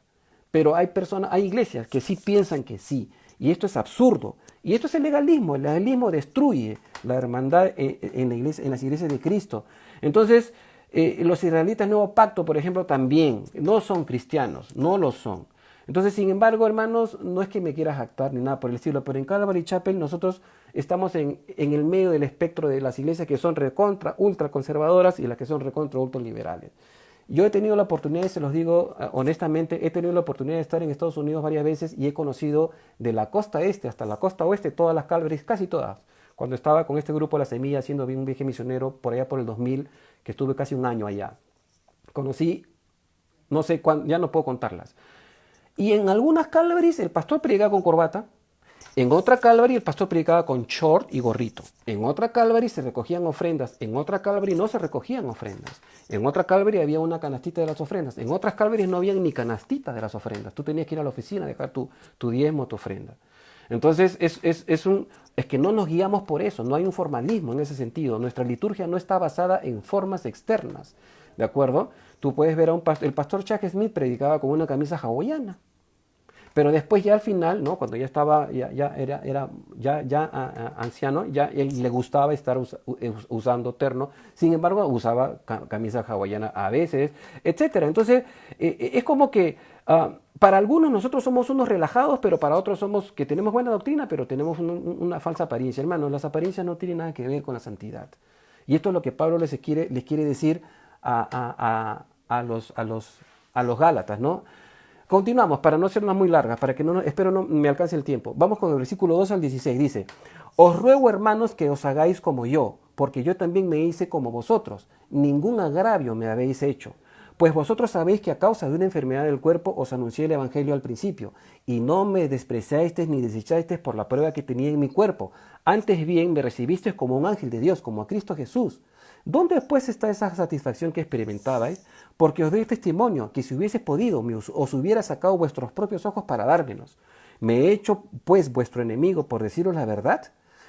Pero hay personas, hay iglesias que sí piensan que sí. Y esto es absurdo. Y esto es el legalismo. El legalismo destruye la hermandad en las iglesias de Cristo. Entonces, los israelitas Nuevo Pacto, por ejemplo, también no son cristianos, no lo son. Entonces, sin embargo, hermanos, no es que me quiera jactar ni nada por el estilo, pero en Calvary Chapel nosotros estamos en el medio del espectro de las iglesias que son recontra, ultra conservadoras y las que son recontra, ultra liberales. Yo he tenido la oportunidad, y se los digo honestamente, he tenido la oportunidad de estar en Estados Unidos varias veces y he conocido de la costa este hasta la costa oeste todas las Calvaries, casi todas. Cuando estaba con este grupo La Semilla haciendo un viaje misionero por allá por el 2000, que estuve casi un año allá. Conocí, no sé cuándo, ya no puedo contarlas. Y en algunas Calvaries el pastor predicaba con corbata. En otra Calvary el pastor predicaba con short y gorrito. En otra Calvary se recogían ofrendas. En otra Calvary no se recogían ofrendas. En otra Calvary había una canastita de las ofrendas. En otras Calvaries no había ni canastita de las ofrendas. Tú tenías que ir a la oficina a dejar tu diezmo, tu ofrenda. Entonces es que no nos guiamos por eso. No hay un formalismo en ese sentido. Nuestra liturgia no está basada en formas externas. ¿De acuerdo? Tú puedes ver el pastor Chuck Smith predicaba con una camisa hawaiana. Pero después ya al final, ¿no? Cuando ya estaba, anciano, ya él le gustaba estar usando terno. Sin embargo, usaba camisa hawaiana a veces, etcétera. Entonces, es como que para algunos nosotros somos unos relajados, pero para otros somos que tenemos buena doctrina, pero tenemos una falsa apariencia. Hermanos, las apariencias no tienen nada que ver con la santidad. Y esto es lo que Pablo les quiere decir a los Gálatas, ¿no? Continuamos, para no hacerlas muy largas, para que espero no me alcance el tiempo. Vamos con el versículo 2 al 16. Dice, os ruego, hermanos, que os hagáis como yo, porque yo también me hice como vosotros. Ningún agravio me habéis hecho. Pues vosotros sabéis que a causa de una enfermedad del cuerpo os anuncié el Evangelio al principio, y no me despreciasteis ni desechasteis por la prueba que tenía en mi cuerpo. Antes bien me recibisteis como un ángel de Dios, como a Cristo Jesús. ¿Dónde pues está esa satisfacción que experimentabais? Porque os doy testimonio que si hubiese podido, os hubiera sacado vuestros propios ojos para dármelos. ¿Me he hecho pues vuestro enemigo por deciros la verdad?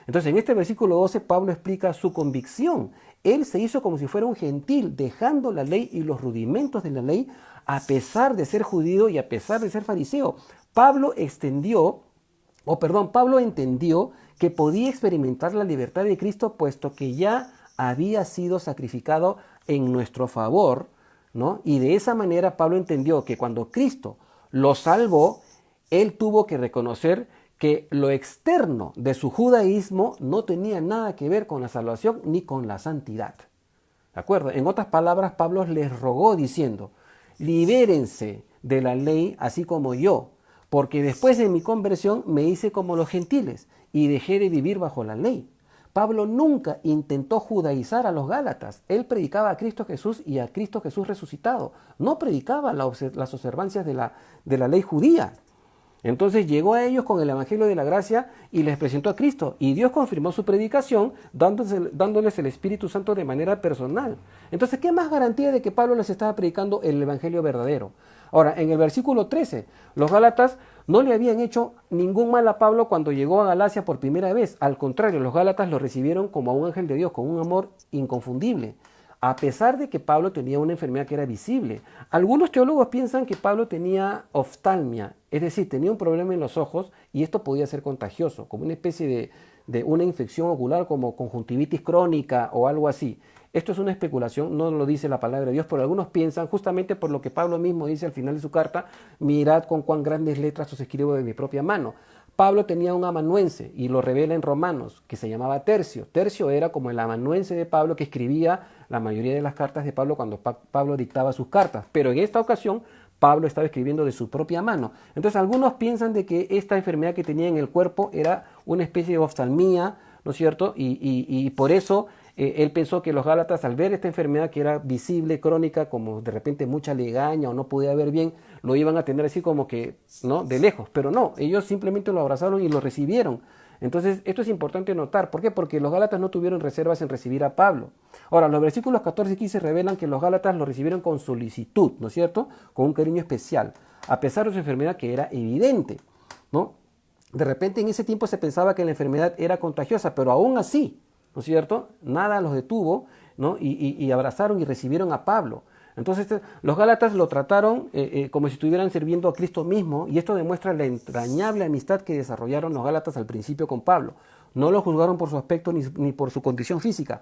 Entonces en este versículo 12 Pablo explica su convicción. Él se hizo como si fuera un gentil, dejando la ley y los rudimentos de la ley, a pesar de ser judío y a pesar de ser fariseo. Pablo entendió que podía experimentar la libertad de Cristo, puesto que ya había sido sacrificado en nuestro favor, ¿no? Y de esa manera Pablo entendió que cuando Cristo lo salvó, él tuvo que reconocer que lo externo de su judaísmo no tenía nada que ver con la salvación ni con la santidad. ¿De acuerdo? En otras palabras, Pablo les rogó diciendo, libérense de la ley así como yo, porque después de mi conversión me hice como los gentiles y dejé de vivir bajo la ley. Pablo nunca intentó judaizar a los gálatas. Él predicaba a Cristo Jesús y a Cristo Jesús resucitado. No predicaba las observancias de la ley judía. Entonces llegó a ellos con el Evangelio de la Gracia y les presentó a Cristo. Y Dios confirmó su predicación dándoles el Espíritu Santo de manera personal. Entonces, ¿qué más garantía de que Pablo les estaba predicando el Evangelio verdadero? Ahora, en el versículo 13, los gálatas no le habían hecho ningún mal a Pablo cuando llegó a Galacia por primera vez. Al contrario, los gálatas lo recibieron como a un ángel de Dios, con un amor inconfundible, a pesar de que Pablo tenía una enfermedad que era visible. Algunos teólogos piensan que Pablo tenía oftalmia, es decir, tenía un problema en los ojos y esto podía ser contagioso, como una especie de una infección ocular como conjuntivitis crónica o algo así. Esto es una especulación, no lo dice la palabra de Dios, pero algunos piensan, justamente por lo que Pablo mismo dice al final de su carta, mirad con cuán grandes letras os escribo de mi propia mano. Pablo tenía un amanuense y lo revela en Romanos, que se llamaba Tercio. Tercio era como el amanuense de Pablo que escribía la mayoría de las cartas de Pablo cuando Pablo dictaba sus cartas. Pero en esta ocasión Pablo estaba escribiendo de su propia mano. Entonces algunos piensan de que esta enfermedad que tenía en el cuerpo era una especie de oftalmía, ¿no es cierto? Y por eso él pensó que los gálatas, al ver esta enfermedad que era visible, crónica, como de repente mucha legaña o no podía ver bien, lo iban a tener así como que, ¿no?, de lejos. Pero no, ellos simplemente lo abrazaron y lo recibieron. Entonces, esto es importante notar. ¿Por qué? Porque los gálatas no tuvieron reservas en recibir a Pablo. Ahora, los versículos 14 y 15 revelan que los gálatas lo recibieron con solicitud, ¿no es cierto?, con un cariño especial, a pesar de su enfermedad que era evidente, ¿no? De repente en ese tiempo se pensaba que la enfermedad era contagiosa, pero aún así, ¿no es cierto?, nada los detuvo, ¿no? Y abrazaron y recibieron a Pablo. Entonces los gálatas lo trataron como si estuvieran sirviendo a Cristo mismo, y esto demuestra la entrañable amistad que desarrollaron los gálatas al principio con Pablo. No lo juzgaron por su aspecto ni por su condición física.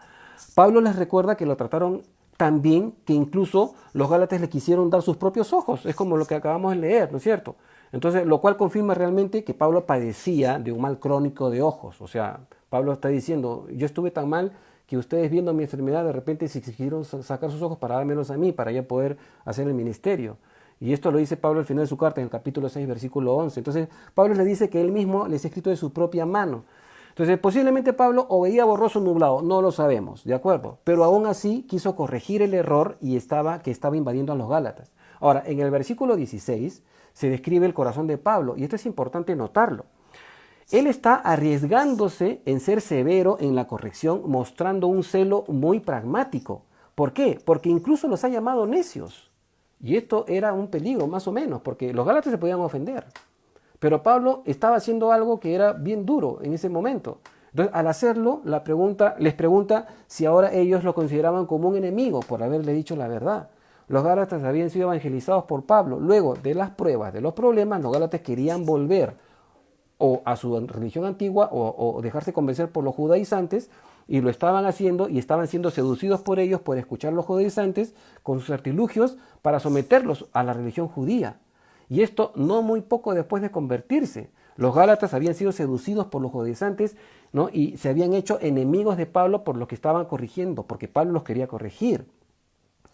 Pablo les recuerda que lo trataron tan bien que incluso los gálatas le quisieron dar sus propios ojos. Es como lo que acabamos de leer, ¿no es cierto? Entonces, lo cual confirma realmente que Pablo padecía de un mal crónico de ojos. O sea, Pablo está diciendo, yo estuve tan mal que ustedes viendo mi enfermedad de repente se exigieron sacar sus ojos para dármelos a mí, para ya poder hacer el ministerio. Y esto lo dice Pablo al final de su carta, en el capítulo 6, versículo 11. Entonces, Pablo le dice que él mismo les ha escrito de su propia mano. Entonces, posiblemente Pablo o veía borroso o nublado, no lo sabemos, ¿de acuerdo? Pero aún así quiso corregir el error que estaba invadiendo a los gálatas. Ahora, en el versículo 16 se describe el corazón de Pablo, y esto es importante notarlo. Él está arriesgándose en ser severo en la corrección, mostrando un celo muy pragmático. ¿Por qué? Porque incluso los ha llamado necios. Y esto era un peligro, más o menos, porque los gálatas se podían ofender. Pero Pablo estaba haciendo algo que era bien duro en ese momento. Entonces, al hacerlo, les pregunta si ahora ellos lo consideraban como un enemigo por haberle dicho la verdad. Los gálatas habían sido evangelizados por Pablo. Luego de las pruebas, de los problemas, los gálatas querían volver o a su religión antigua o dejarse convencer por los judaizantes, y lo estaban haciendo y estaban siendo seducidos por ellos por escuchar a los judaizantes con sus artilugios para someterlos a la religión judía. Y esto no muy poco después de convertirse. Los gálatas habían sido seducidos por los judaizantes, ¿no?, y se habían hecho enemigos de Pablo por lo que estaban corrigiendo, porque Pablo los quería corregir.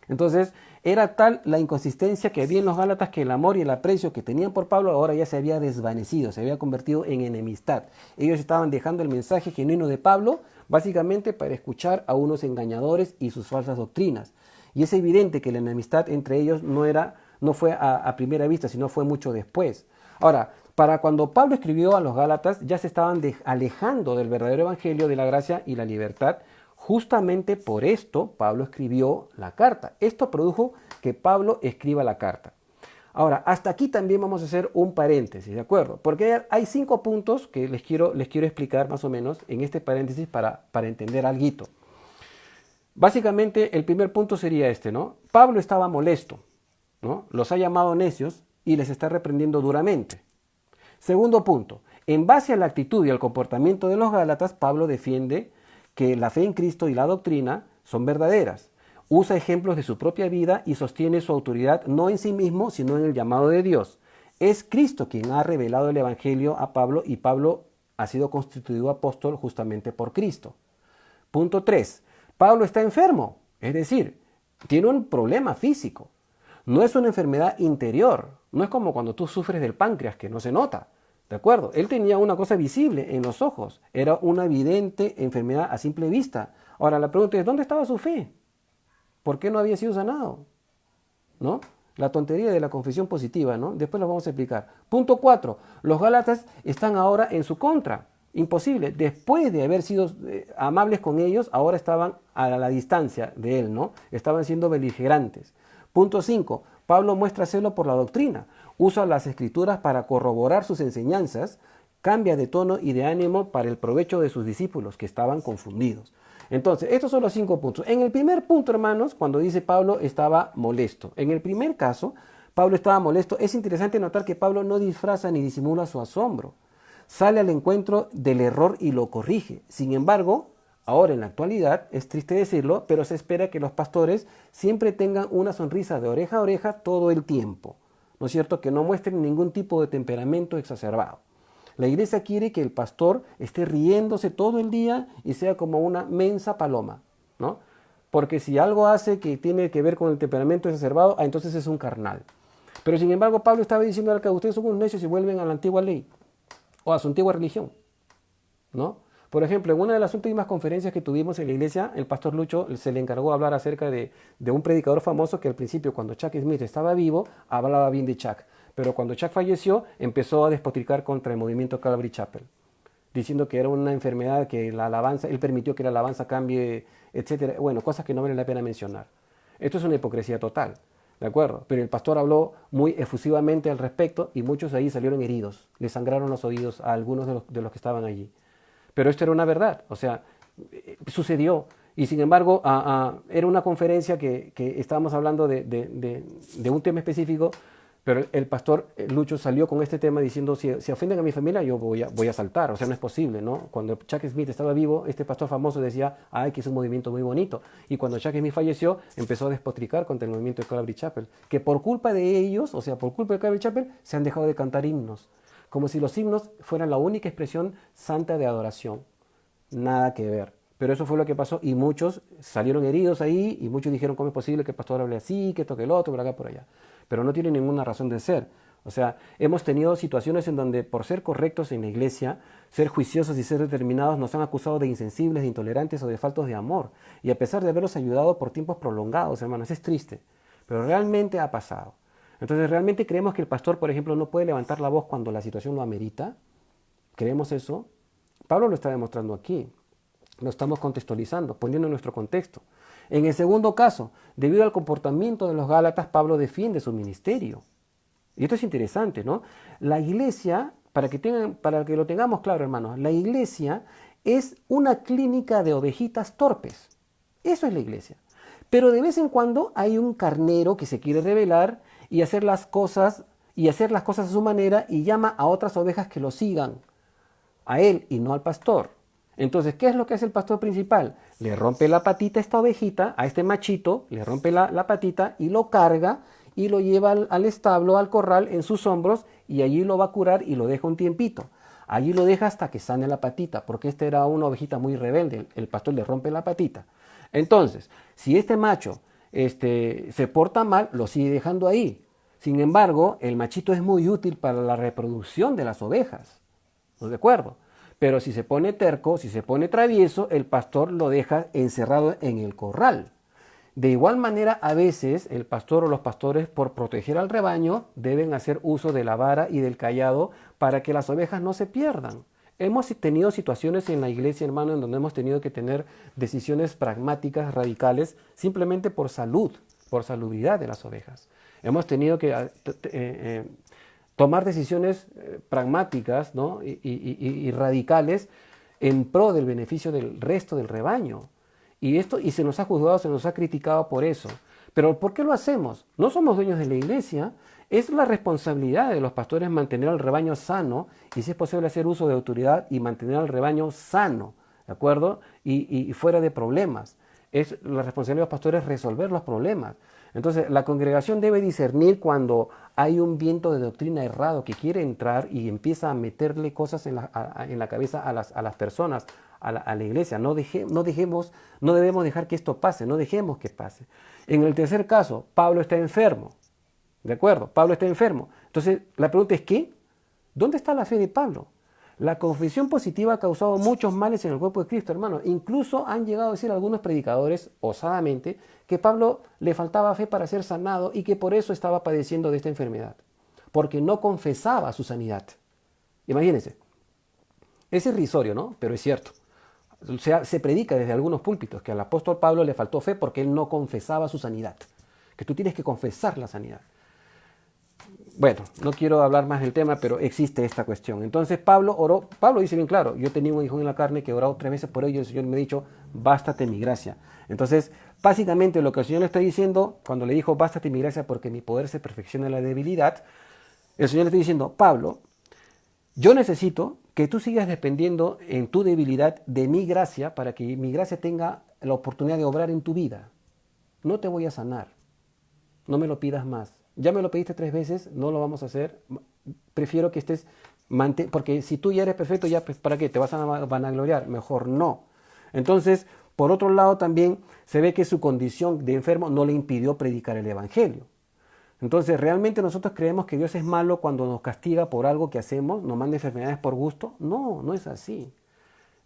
Entonces, era tal la inconsistencia que había en los gálatas que el amor y el aprecio que tenían por Pablo ahora ya se había desvanecido, se había convertido en enemistad. Ellos estaban dejando el mensaje genuino de Pablo, básicamente para escuchar a unos engañadores y sus falsas doctrinas. Y es evidente que la enemistad entre ellos no fue a primera vista, sino fue mucho después. Ahora, para cuando Pablo escribió a los Gálatas, ya se estaban alejando del verdadero evangelio de la gracia y la libertad. Justamente por esto Pablo escribió la carta. Esto produjo que Pablo escriba la carta. Ahora, hasta aquí también vamos a hacer un paréntesis, ¿de acuerdo? Porque hay 5 puntos que les quiero explicar más o menos en este paréntesis para entender algo. Básicamente, el primer punto sería este, ¿no? Pablo estaba molesto, ¿no? Los ha llamado necios y les está reprendiendo duramente. Segundo punto, en base a la actitud y al comportamiento de los Gálatas, Pablo defiende que la fe en Cristo y la doctrina son verdaderas. Usa ejemplos de su propia vida y sostiene su autoridad no en sí mismo, sino en el llamado de Dios. Es Cristo quien ha revelado el Evangelio a Pablo y Pablo ha sido constituido apóstol justamente por Cristo. Punto 3. Pablo está enfermo, es decir, tiene un problema físico. No es una enfermedad interior, no es como cuando tú sufres del páncreas que no se nota, ¿de acuerdo? Él tenía una cosa visible en los ojos, era una evidente enfermedad a simple vista. Ahora la pregunta es, ¿dónde estaba su fe? ¿Por qué no había sido sanado? ¿No? La tontería de la confesión positiva, ¿no? Después lo vamos a explicar. Punto 4. Los Gálatas están ahora en su contra. Imposible. Después de haber sido amables con ellos, ahora estaban a la distancia de él, ¿no? Estaban siendo beligerantes. Punto 5. Pablo muestra celo por la doctrina. Usa las escrituras para corroborar sus enseñanzas. Cambia de tono y de ánimo para el provecho de sus discípulos que estaban confundidos. Entonces, estos son los 5 puntos. En el primer punto, hermanos, cuando dice Pablo estaba molesto. En el primer caso, Pablo estaba molesto. Es interesante notar que Pablo no disfraza ni disimula su asombro. Sale al encuentro del error y lo corrige. Sin embargo, ahora en la actualidad, es triste decirlo, pero se espera que los pastores siempre tengan una sonrisa de oreja a oreja todo el tiempo. ¿No es cierto? Que no muestren ningún tipo de temperamento exacerbado. La iglesia quiere que el pastor esté riéndose todo el día y sea como una mensa paloma, ¿no? Porque si algo hace que tiene que ver con el temperamento exacerbado, entonces es un carnal. Pero sin embargo, Pablo estaba diciendo que ustedes son unos necios y vuelven a la antigua ley o a su antigua religión, ¿no? Por ejemplo, en una de las últimas conferencias que tuvimos en la iglesia, el pastor Lucho se le encargó hablar acerca de un predicador famoso que al principio, cuando Chuck Smith estaba vivo, hablaba bien de Chuck. Pero cuando Chuck falleció, empezó a despotricar contra el movimiento Calvary Chapel, diciendo que era una enfermedad, que la alabanza, él permitió que la alabanza cambie, etcétera. Bueno, cosas que no vale la pena mencionar. Esto es una hipocresía total, ¿de acuerdo? Pero el pastor habló muy efusivamente al respecto y muchos de ahí salieron heridos. Le sangraron los oídos a algunos de los que estaban allí. Pero esto era una verdad, o sea, sucedió. Y sin embargo, era una conferencia que estábamos hablando de un tema específico. Pero el pastor Lucho salió con este tema diciendo, si ofenden a mi familia, yo voy a saltar. O sea, no es posible, ¿no? Cuando Chuck Smith estaba vivo, este pastor famoso decía, que es un movimiento muy bonito. Y cuando Chuck Smith falleció, empezó a despotricar contra el movimiento de Calvary Chapel. Que por culpa de ellos, o sea, por culpa de Calvary Chapel, se han dejado de cantar himnos. Como si los himnos fueran la única expresión santa de adoración. Nada que ver. Pero eso fue lo que pasó y muchos salieron heridos ahí y muchos dijeron, ¿cómo es posible que el pastor hable así, que toque el otro, por acá, por allá? Pero no tiene ninguna razón de ser. O sea, hemos tenido situaciones en donde por ser correctos en la iglesia, ser juiciosos y ser determinados, nos han acusado de insensibles, de intolerantes o de faltos de amor. Y a pesar de haberlos ayudado por tiempos prolongados, hermanos, es triste. Pero realmente ha pasado. Entonces, ¿realmente creemos que el pastor, por ejemplo, no puede levantar la voz cuando la situación lo amerita? ¿Creemos eso? Pablo lo está demostrando aquí. Lo estamos contextualizando, poniendo en nuestro contexto. En el segundo caso, debido al comportamiento de los Gálatas, Pablo defiende su ministerio. Y esto es interesante, ¿no? La iglesia, para que lo tengamos claro, hermanos, la iglesia es una clínica de ovejitas torpes. Eso es la iglesia. Pero de vez en cuando hay un carnero que se quiere rebelar y hacer las cosas a su manera y llama a otras ovejas que lo sigan, a él y no al pastor. Entonces, ¿qué es lo que hace el pastor principal? Le rompe la patita a esta ovejita, a este machito, le rompe la patita y lo carga y lo lleva al establo, al corral, en sus hombros y allí lo va a curar y lo deja un tiempito. Allí lo deja hasta que sane la patita, porque esta era una ovejita muy rebelde, el pastor le rompe la patita. Entonces, si este macho se porta mal, lo sigue dejando ahí. Sin embargo, el machito es muy útil para la reproducción de las ovejas. ¿No de acuerdo? Pero si se pone terco, si se pone travieso, el pastor lo deja encerrado en el corral. De igual manera, a veces el pastor o los pastores, por proteger al rebaño, deben hacer uso de la vara y del cayado para que las ovejas no se pierdan. Hemos tenido situaciones en la iglesia, hermano, en donde hemos tenido que tener decisiones pragmáticas, radicales, simplemente por salubridad de las ovejas. Hemos tenido que tomar decisiones pragmáticas, ¿no? y radicales en pro del beneficio del resto del rebaño. Y se nos ha juzgado, se nos ha criticado por eso. Pero ¿por qué lo hacemos? No somos dueños de la iglesia. Es la responsabilidad de los pastores mantener al rebaño sano y, si es posible, hacer uso de autoridad y mantener al rebaño sano, ¿de acuerdo? Y fuera de problemas. Es la responsabilidad de los pastores resolver los problemas. Entonces, la congregación debe discernir cuando hay un viento de doctrina errado que quiere entrar y empieza a meterle cosas en la cabeza a las personas, a la iglesia. No debemos dejar que esto pase, no dejemos que pase. En el tercer caso, Pablo está enfermo. ¿De acuerdo? Pablo está enfermo. Entonces, la pregunta es ¿qué? ¿Dónde está la fe de Pablo? La confesión positiva ha causado muchos males en el cuerpo de Cristo, hermano. Incluso han llegado a decir algunos predicadores, osadamente, que Pablo le faltaba fe para ser sanado y que por eso estaba padeciendo de esta enfermedad, porque no confesaba su sanidad. Imagínense. Es irrisorio, ¿no? Pero es cierto. O sea, se predica desde algunos púlpitos que al apóstol Pablo le faltó fe porque él no confesaba su sanidad. Que tú tienes que confesar la sanidad. Bueno, no quiero hablar más del tema, pero existe esta cuestión. Entonces Pablo oró, Pablo dice bien claro, yo tenía un hijo en la carne que he orado 3 veces por ello y el Señor me ha dicho, bástate mi gracia. Entonces, básicamente lo que el Señor le está diciendo, cuando le dijo, bástate mi gracia porque mi poder se perfecciona en la debilidad, el Señor le está diciendo, Pablo, yo necesito que tú sigas dependiendo en tu debilidad de mi gracia para que mi gracia tenga la oportunidad de obrar en tu vida. No te voy a sanar, no me lo pidas más. Ya me lo pediste 3 veces, no lo vamos a hacer. Prefiero que estés, porque si tú ya eres perfecto, ya pues, ¿para qué? ¿Te vas a vanagloriar? Mejor no. Entonces, por otro lado también se ve que su condición de enfermo no le impidió predicar el evangelio. Entonces, ¿realmente nosotros creemos que Dios es malo cuando nos castiga por algo que hacemos, nos manda enfermedades por gusto? No, no es así.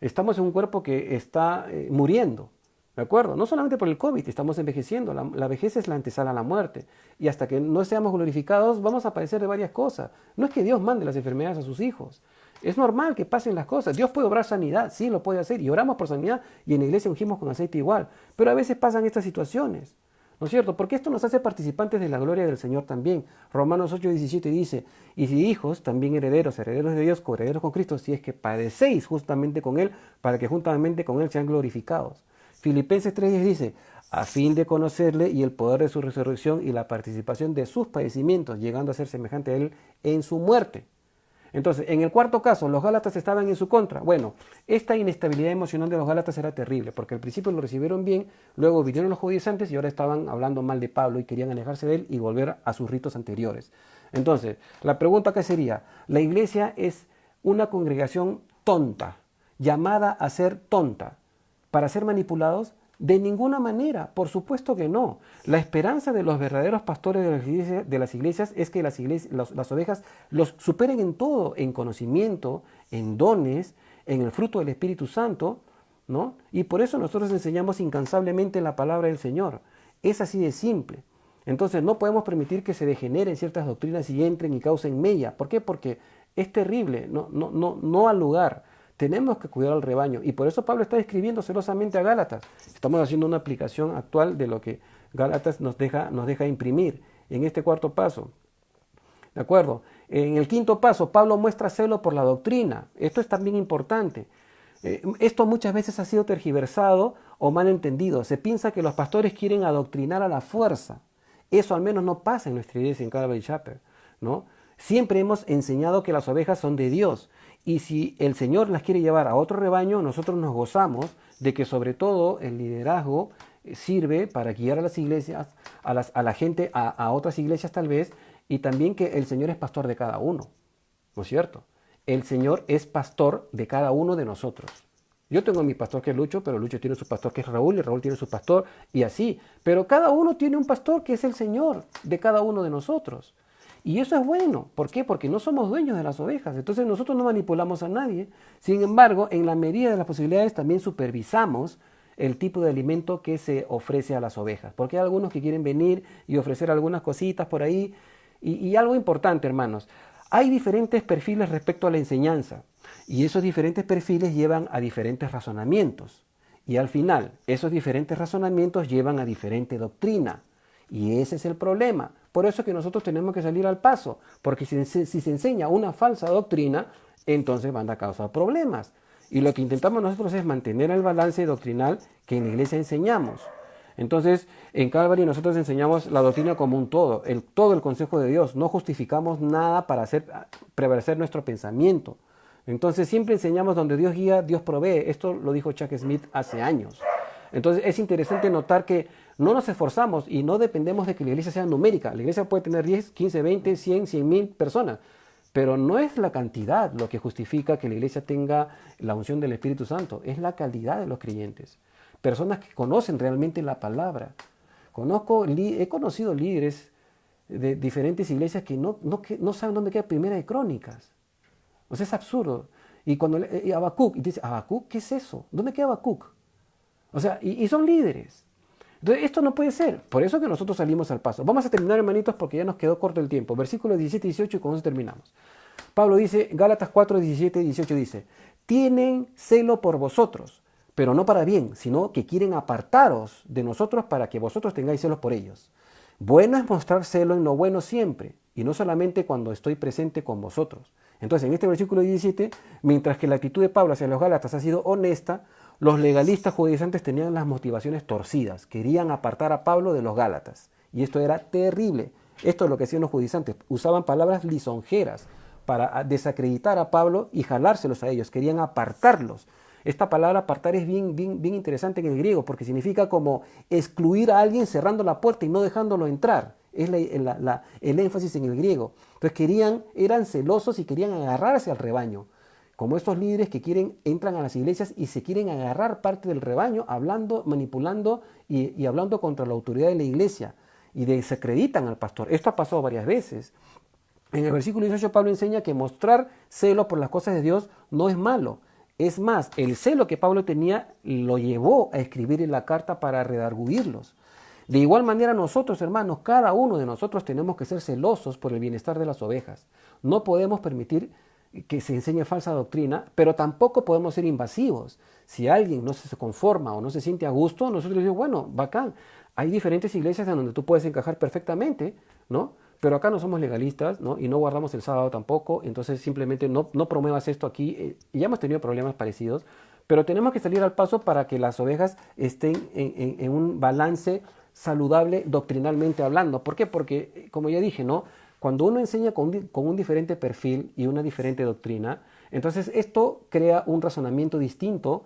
Estamos en un cuerpo que está muriendo. ¿De acuerdo? No solamente por el COVID, estamos envejeciendo. La vejez es la antesala a la muerte. Y hasta que no seamos glorificados, vamos a padecer de varias cosas. No es que Dios mande las enfermedades a sus hijos. Es normal que pasen las cosas. Dios puede obrar sanidad, sí, lo puede hacer. Y oramos por sanidad y en la iglesia ungimos con aceite igual. Pero a veces pasan estas situaciones. ¿No es cierto? Porque esto nos hace participantes de la gloria del Señor también. Romanos 8:17 dice, y si hijos, también herederos, herederos de Dios, coherederos con Cristo, si es que padecéis justamente con Él, para que juntamente con Él sean glorificados. Filipenses 3:10 dice, a fin de conocerle y el poder de su resurrección y la participación de sus padecimientos, llegando a ser semejante a Él en su muerte. Entonces, en el cuarto caso, los Gálatas estaban en su contra. Bueno, esta inestabilidad emocional de los Gálatas era terrible, porque al principio lo recibieron bien, luego vinieron los judaizantes y ahora estaban hablando mal de Pablo y querían alejarse de él y volver a sus ritos anteriores. Entonces, la pregunta acá sería, ¿la iglesia es una congregación tonta, llamada a ser tonta, para ser manipulados? De ninguna manera, por supuesto que no. La esperanza de los verdaderos pastores de las iglesias es que las ovejas los superen en todo, en conocimiento, en dones, en el fruto del Espíritu Santo, ¿no? Y por eso nosotros enseñamos incansablemente la palabra del Señor. Es así de simple. Entonces no podemos permitir que se degeneren ciertas doctrinas y entren y causen mella. ¿Por qué? Porque es terrible, no al lugar. Tenemos que cuidar al rebaño y por eso Pablo está escribiendo celosamente a Gálatas. Estamos haciendo una aplicación actual de lo que Gálatas nos deja imprimir en este cuarto paso. ¿De acuerdo? En el quinto paso, Pablo muestra celo por la doctrina. Esto es también importante. Esto muchas veces ha sido tergiversado o mal entendido. Se piensa que los pastores quieren adoctrinar a la fuerza. Eso al menos no pasa en nuestra iglesia en Calvary Chapel, ¿no? Siempre hemos enseñado que las ovejas son de Dios. Y si el Señor las quiere llevar a otro rebaño, nosotros nos gozamos de que sobre todo el liderazgo sirve para guiar a las iglesias, a la gente, a otras iglesias tal vez, y también que el Señor es pastor de cada uno, ¿no es cierto? El Señor es pastor de cada uno de nosotros. Yo tengo a mi pastor que es Lucho, pero Lucho tiene su pastor que es Raúl, y Raúl tiene su pastor, y así. Pero cada uno tiene un pastor que es el Señor de cada uno de nosotros. Y eso es bueno. ¿Por qué? Porque no somos dueños de las ovejas. Entonces nosotros no manipulamos a nadie. Sin embargo, en la medida de las posibilidades también supervisamos el tipo de alimento que se ofrece a las ovejas. Porque hay algunos que quieren venir y ofrecer algunas cositas por ahí. Y algo importante, hermanos, hay diferentes perfiles respecto a la enseñanza. Y esos diferentes perfiles llevan a diferentes razonamientos. Y al final, esos diferentes razonamientos llevan a diferente doctrina. Y ese es el problema. Por eso es que nosotros tenemos que salir al paso. Porque si se enseña una falsa doctrina, entonces van a causar problemas. Y lo que intentamos nosotros es mantener el balance doctrinal que en la iglesia enseñamos. Entonces, en Calvary nosotros enseñamos la doctrina como un todo el consejo de Dios. No justificamos nada para hacer prevalecer nuestro pensamiento. Entonces, siempre enseñamos donde Dios guía, Dios provee. Esto lo dijo Chuck Smith hace años. Entonces, es interesante notar que no nos esforzamos y no dependemos de que la iglesia sea numérica. La iglesia puede tener 10, 15, 20, 100, 100,000 personas. Pero no es la cantidad lo que justifica que la iglesia tenga la unción del Espíritu Santo. Es la calidad de los creyentes. Personas que conocen realmente la palabra. He conocido líderes de diferentes iglesias que no saben dónde queda Primera de Crónicas. O sea, es absurdo. Y cuando Habacuc, y dice, ¿Habacuc? ¿Qué es eso? ¿Dónde queda Habacuc? O sea, y son líderes. Entonces, esto no puede ser. Por eso que nosotros salimos al paso. Vamos a terminar, hermanitos, porque ya nos quedó corto el tiempo. Versículos 17 y 18 y con eso terminamos. Pablo dice, Gálatas 4, 17 y 18 dice, tienen celo por vosotros, pero no para bien, sino que quieren apartaros de nosotros para que vosotros tengáis celos por ellos. Bueno es mostrar celo en lo bueno siempre, y no solamente cuando estoy presente con vosotros. Entonces, en este versículo 17, mientras que la actitud de Pablo hacia los Gálatas ha sido honesta, los legalistas judaizantes tenían las motivaciones torcidas, querían apartar a Pablo de los Gálatas. Y esto era terrible. Esto es lo que hacían los judaizantes, usaban palabras lisonjeras para desacreditar a Pablo y jalárselos a ellos, querían apartarlos. Esta palabra apartar es bien interesante en el griego porque significa como excluir a alguien cerrando la puerta y no dejándolo entrar. Es el énfasis en el griego. Entonces eran celosos y querían agarrarse al rebaño. Como estos líderes que entran a las iglesias y se quieren agarrar parte del rebaño, hablando, manipulando y hablando contra la autoridad de la iglesia y desacreditan al pastor. Esto ha pasado varias veces. En el versículo 18 Pablo enseña que mostrar celo por las cosas de Dios no es malo. Es más, el celo que Pablo tenía lo llevó a escribir en la carta para redarguirlos. De igual manera nosotros, hermanos, cada uno de nosotros tenemos que ser celosos por el bienestar de las ovejas. No podemos permitir que se enseñe falsa doctrina, pero tampoco podemos ser invasivos. Si alguien no se conforma o no se siente a gusto, nosotros decimos, bueno, bacán, hay diferentes iglesias en donde tú puedes encajar perfectamente, ¿no? Pero acá no somos legalistas, ¿no? Y no guardamos el sábado tampoco, entonces simplemente no promuevas esto aquí. Ya hemos tenido problemas parecidos, pero tenemos que salir al paso para que las ovejas estén en un balance saludable doctrinalmente hablando. ¿Por qué? Porque, como ya dije, ¿no? Cuando uno enseña con un diferente perfil y una diferente doctrina, entonces esto crea un razonamiento distinto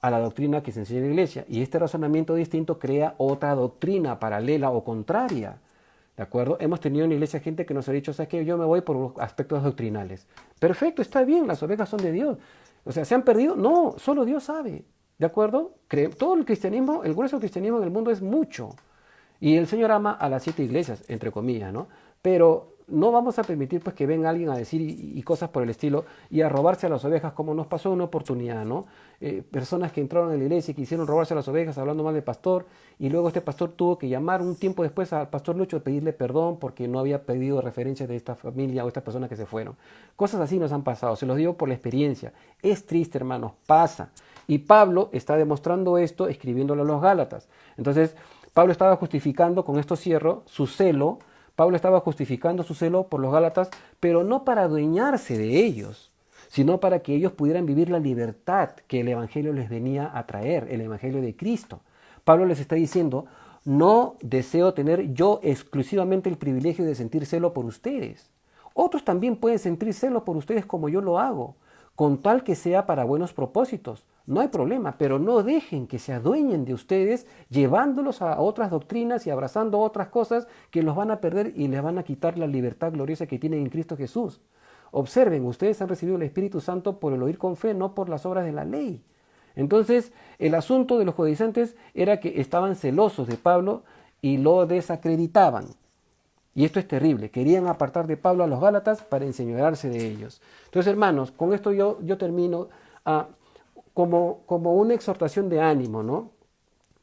a la doctrina que se enseña en la iglesia. Y este razonamiento distinto crea otra doctrina paralela o contraria. ¿De acuerdo? Hemos tenido en la iglesia gente que nos ha dicho, ¿sabes qué? Yo me voy por aspectos doctrinales. Perfecto, está bien, las ovejas son de Dios. O sea, ¿se han perdido? No, solo Dios sabe. ¿De acuerdo? Todo el cristianismo, el grueso del cristianismo en el mundo es mucho. Y el Señor ama a las 7 iglesias, entre comillas, ¿no? Pero no vamos a permitir pues que venga alguien a decir y cosas por el estilo y a robarse a las ovejas como nos pasó en una oportunidad, ¿no? Personas que entraron en la iglesia y quisieron robarse a las ovejas hablando mal del pastor y luego este pastor tuvo que llamar un tiempo después al pastor Lucho a pedirle perdón porque no había pedido referencias de esta familia o estas personas que se fueron. Cosas así nos han pasado, se los digo por la experiencia. Es triste, hermanos, pasa. Y Pablo está demostrando esto escribiéndolo a los Gálatas. Entonces, Pablo estaba justificando, con esto cierro, su celo. Pablo estaba justificando su celo por los Gálatas, pero no para adueñarse de ellos, sino para que ellos pudieran vivir la libertad que el Evangelio les venía a traer, el Evangelio de Cristo. Pablo les está diciendo, no deseo tener yo exclusivamente el privilegio de sentir celo por ustedes. Otros también pueden sentir celo por ustedes como yo lo hago, con tal que sea para buenos propósitos. No hay problema, pero no dejen que se adueñen de ustedes llevándolos a otras doctrinas y abrazando otras cosas que los van a perder y les van a quitar la libertad gloriosa que tienen en Cristo Jesús. Observen, ustedes han recibido el Espíritu Santo por el oír con fe, no por las obras de la ley. Entonces, el asunto de los judaizantes era que estaban celosos de Pablo y lo desacreditaban. Y esto es terrible. Querían apartar de Pablo a los Gálatas para enseñorearse de ellos. Entonces, hermanos, con esto yo termino como una exhortación de ánimo, ¿no?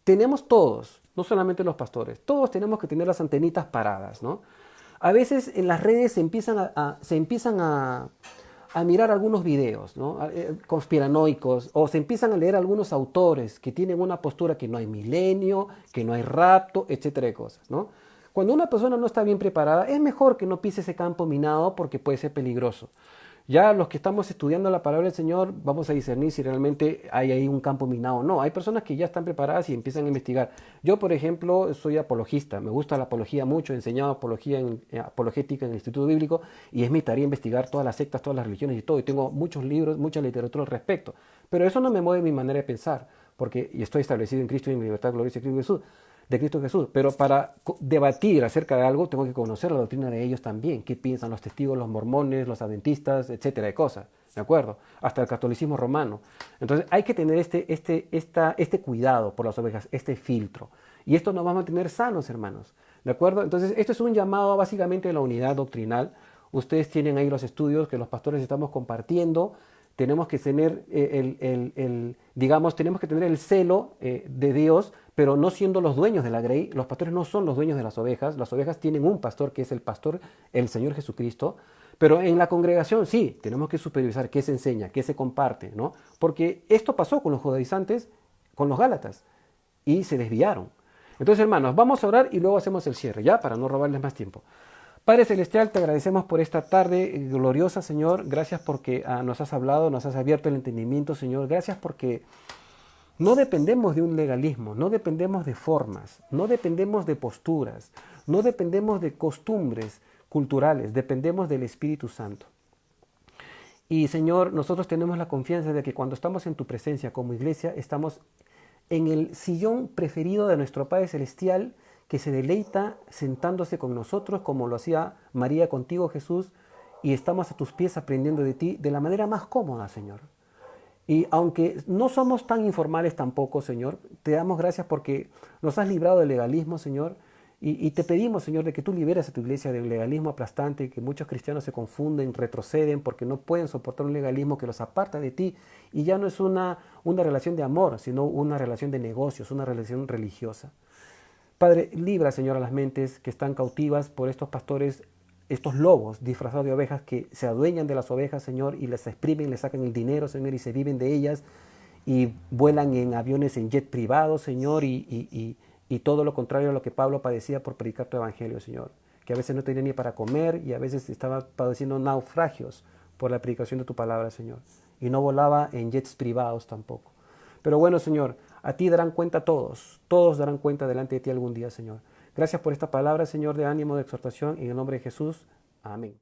tenemos todos, no solamente los pastores, todos tenemos que tener las antenitas paradas, ¿no? A veces en las redes se empiezan a mirar algunos videos, ¿no? Conspiranoicos, o se empiezan a leer algunos autores que tienen una postura que no hay milenio, que no hay rapto, etcétera de cosas, ¿no? Cuando una persona no está bien preparada, es mejor que no pise ese campo minado porque puede ser peligroso. Ya los que estamos estudiando la palabra del Señor, vamos a discernir si realmente hay ahí un campo minado o no. Hay personas que ya están preparadas y empiezan a investigar. Yo, por ejemplo, soy apologista, me gusta la apología mucho, he enseñado apologética en el Instituto Bíblico y es mi tarea investigar todas las sectas, todas las religiones y todo. Y tengo muchos libros, mucha literatura al respecto. Pero eso no me mueve mi manera de pensar, porque estoy establecido en Cristo y en libertad, gloria a Cristo Jesús. De Cristo Jesús, pero para debatir acerca de algo tengo que conocer la doctrina de ellos también, qué piensan los testigos, los mormones, los adventistas, etcétera, de cosas, ¿de acuerdo? Hasta el catolicismo romano. Entonces hay que tener este cuidado por las ovejas, este filtro, y esto nos va a mantener sanos, hermanos, ¿de acuerdo? Entonces esto es un llamado básicamente a la unidad doctrinal. Ustedes tienen ahí los estudios que los pastores estamos compartiendo. Tenemos que tener tenemos que tener el celo de Dios, pero no siendo los dueños de la grey. Los pastores no son los dueños de las ovejas tienen un pastor que es el pastor, el Señor Jesucristo, pero en la congregación sí, tenemos que supervisar qué se enseña, qué se comparte, ¿no? Porque esto pasó con los judaizantes, con los gálatas, y se desviaron. Entonces, hermanos, vamos a orar y luego hacemos el cierre, ¿ya? Para no robarles más tiempo. Padre Celestial, te agradecemos por esta tarde gloriosa, Señor. Gracias porque nos has hablado, nos has abierto el entendimiento, Señor. Gracias porque no dependemos de un legalismo, no dependemos de formas, no dependemos de posturas, no dependemos de costumbres culturales, dependemos del Espíritu Santo. Y, Señor, nosotros tenemos la confianza de que cuando estamos en tu presencia como iglesia, estamos en el sillón preferido de nuestro Padre Celestial, que se deleita sentándose con nosotros como lo hacía María contigo, Jesús, y estamos a tus pies aprendiendo de ti de la manera más cómoda, Señor. Y aunque no somos tan informales tampoco, Señor, te damos gracias porque nos has librado del legalismo, Señor, y te pedimos, Señor, de que tú liberes a tu iglesia del legalismo aplastante, que muchos cristianos se confunden, retroceden porque no pueden soportar un legalismo que los aparta de ti, y ya no es una relación de amor, sino una relación de negocios, una relación religiosa. Padre, libra, Señor, a las mentes que están cautivas por estos pastores, estos lobos disfrazados de ovejas que se adueñan de las ovejas, Señor, y les exprimen, les sacan el dinero, Señor, y se viven de ellas, y vuelan en aviones, en jet privados, Señor, y todo lo contrario a lo que Pablo padecía por predicar tu evangelio, Señor, que a veces no tenía ni para comer y a veces estaba padeciendo naufragios por la predicación de tu palabra, Señor, y no volaba en jets privados tampoco. Pero bueno, Señor, a ti darán cuenta todos darán cuenta delante de ti algún día, Señor. Gracias por esta palabra, Señor, de ánimo, de exhortación, en el nombre de Jesús. Amén.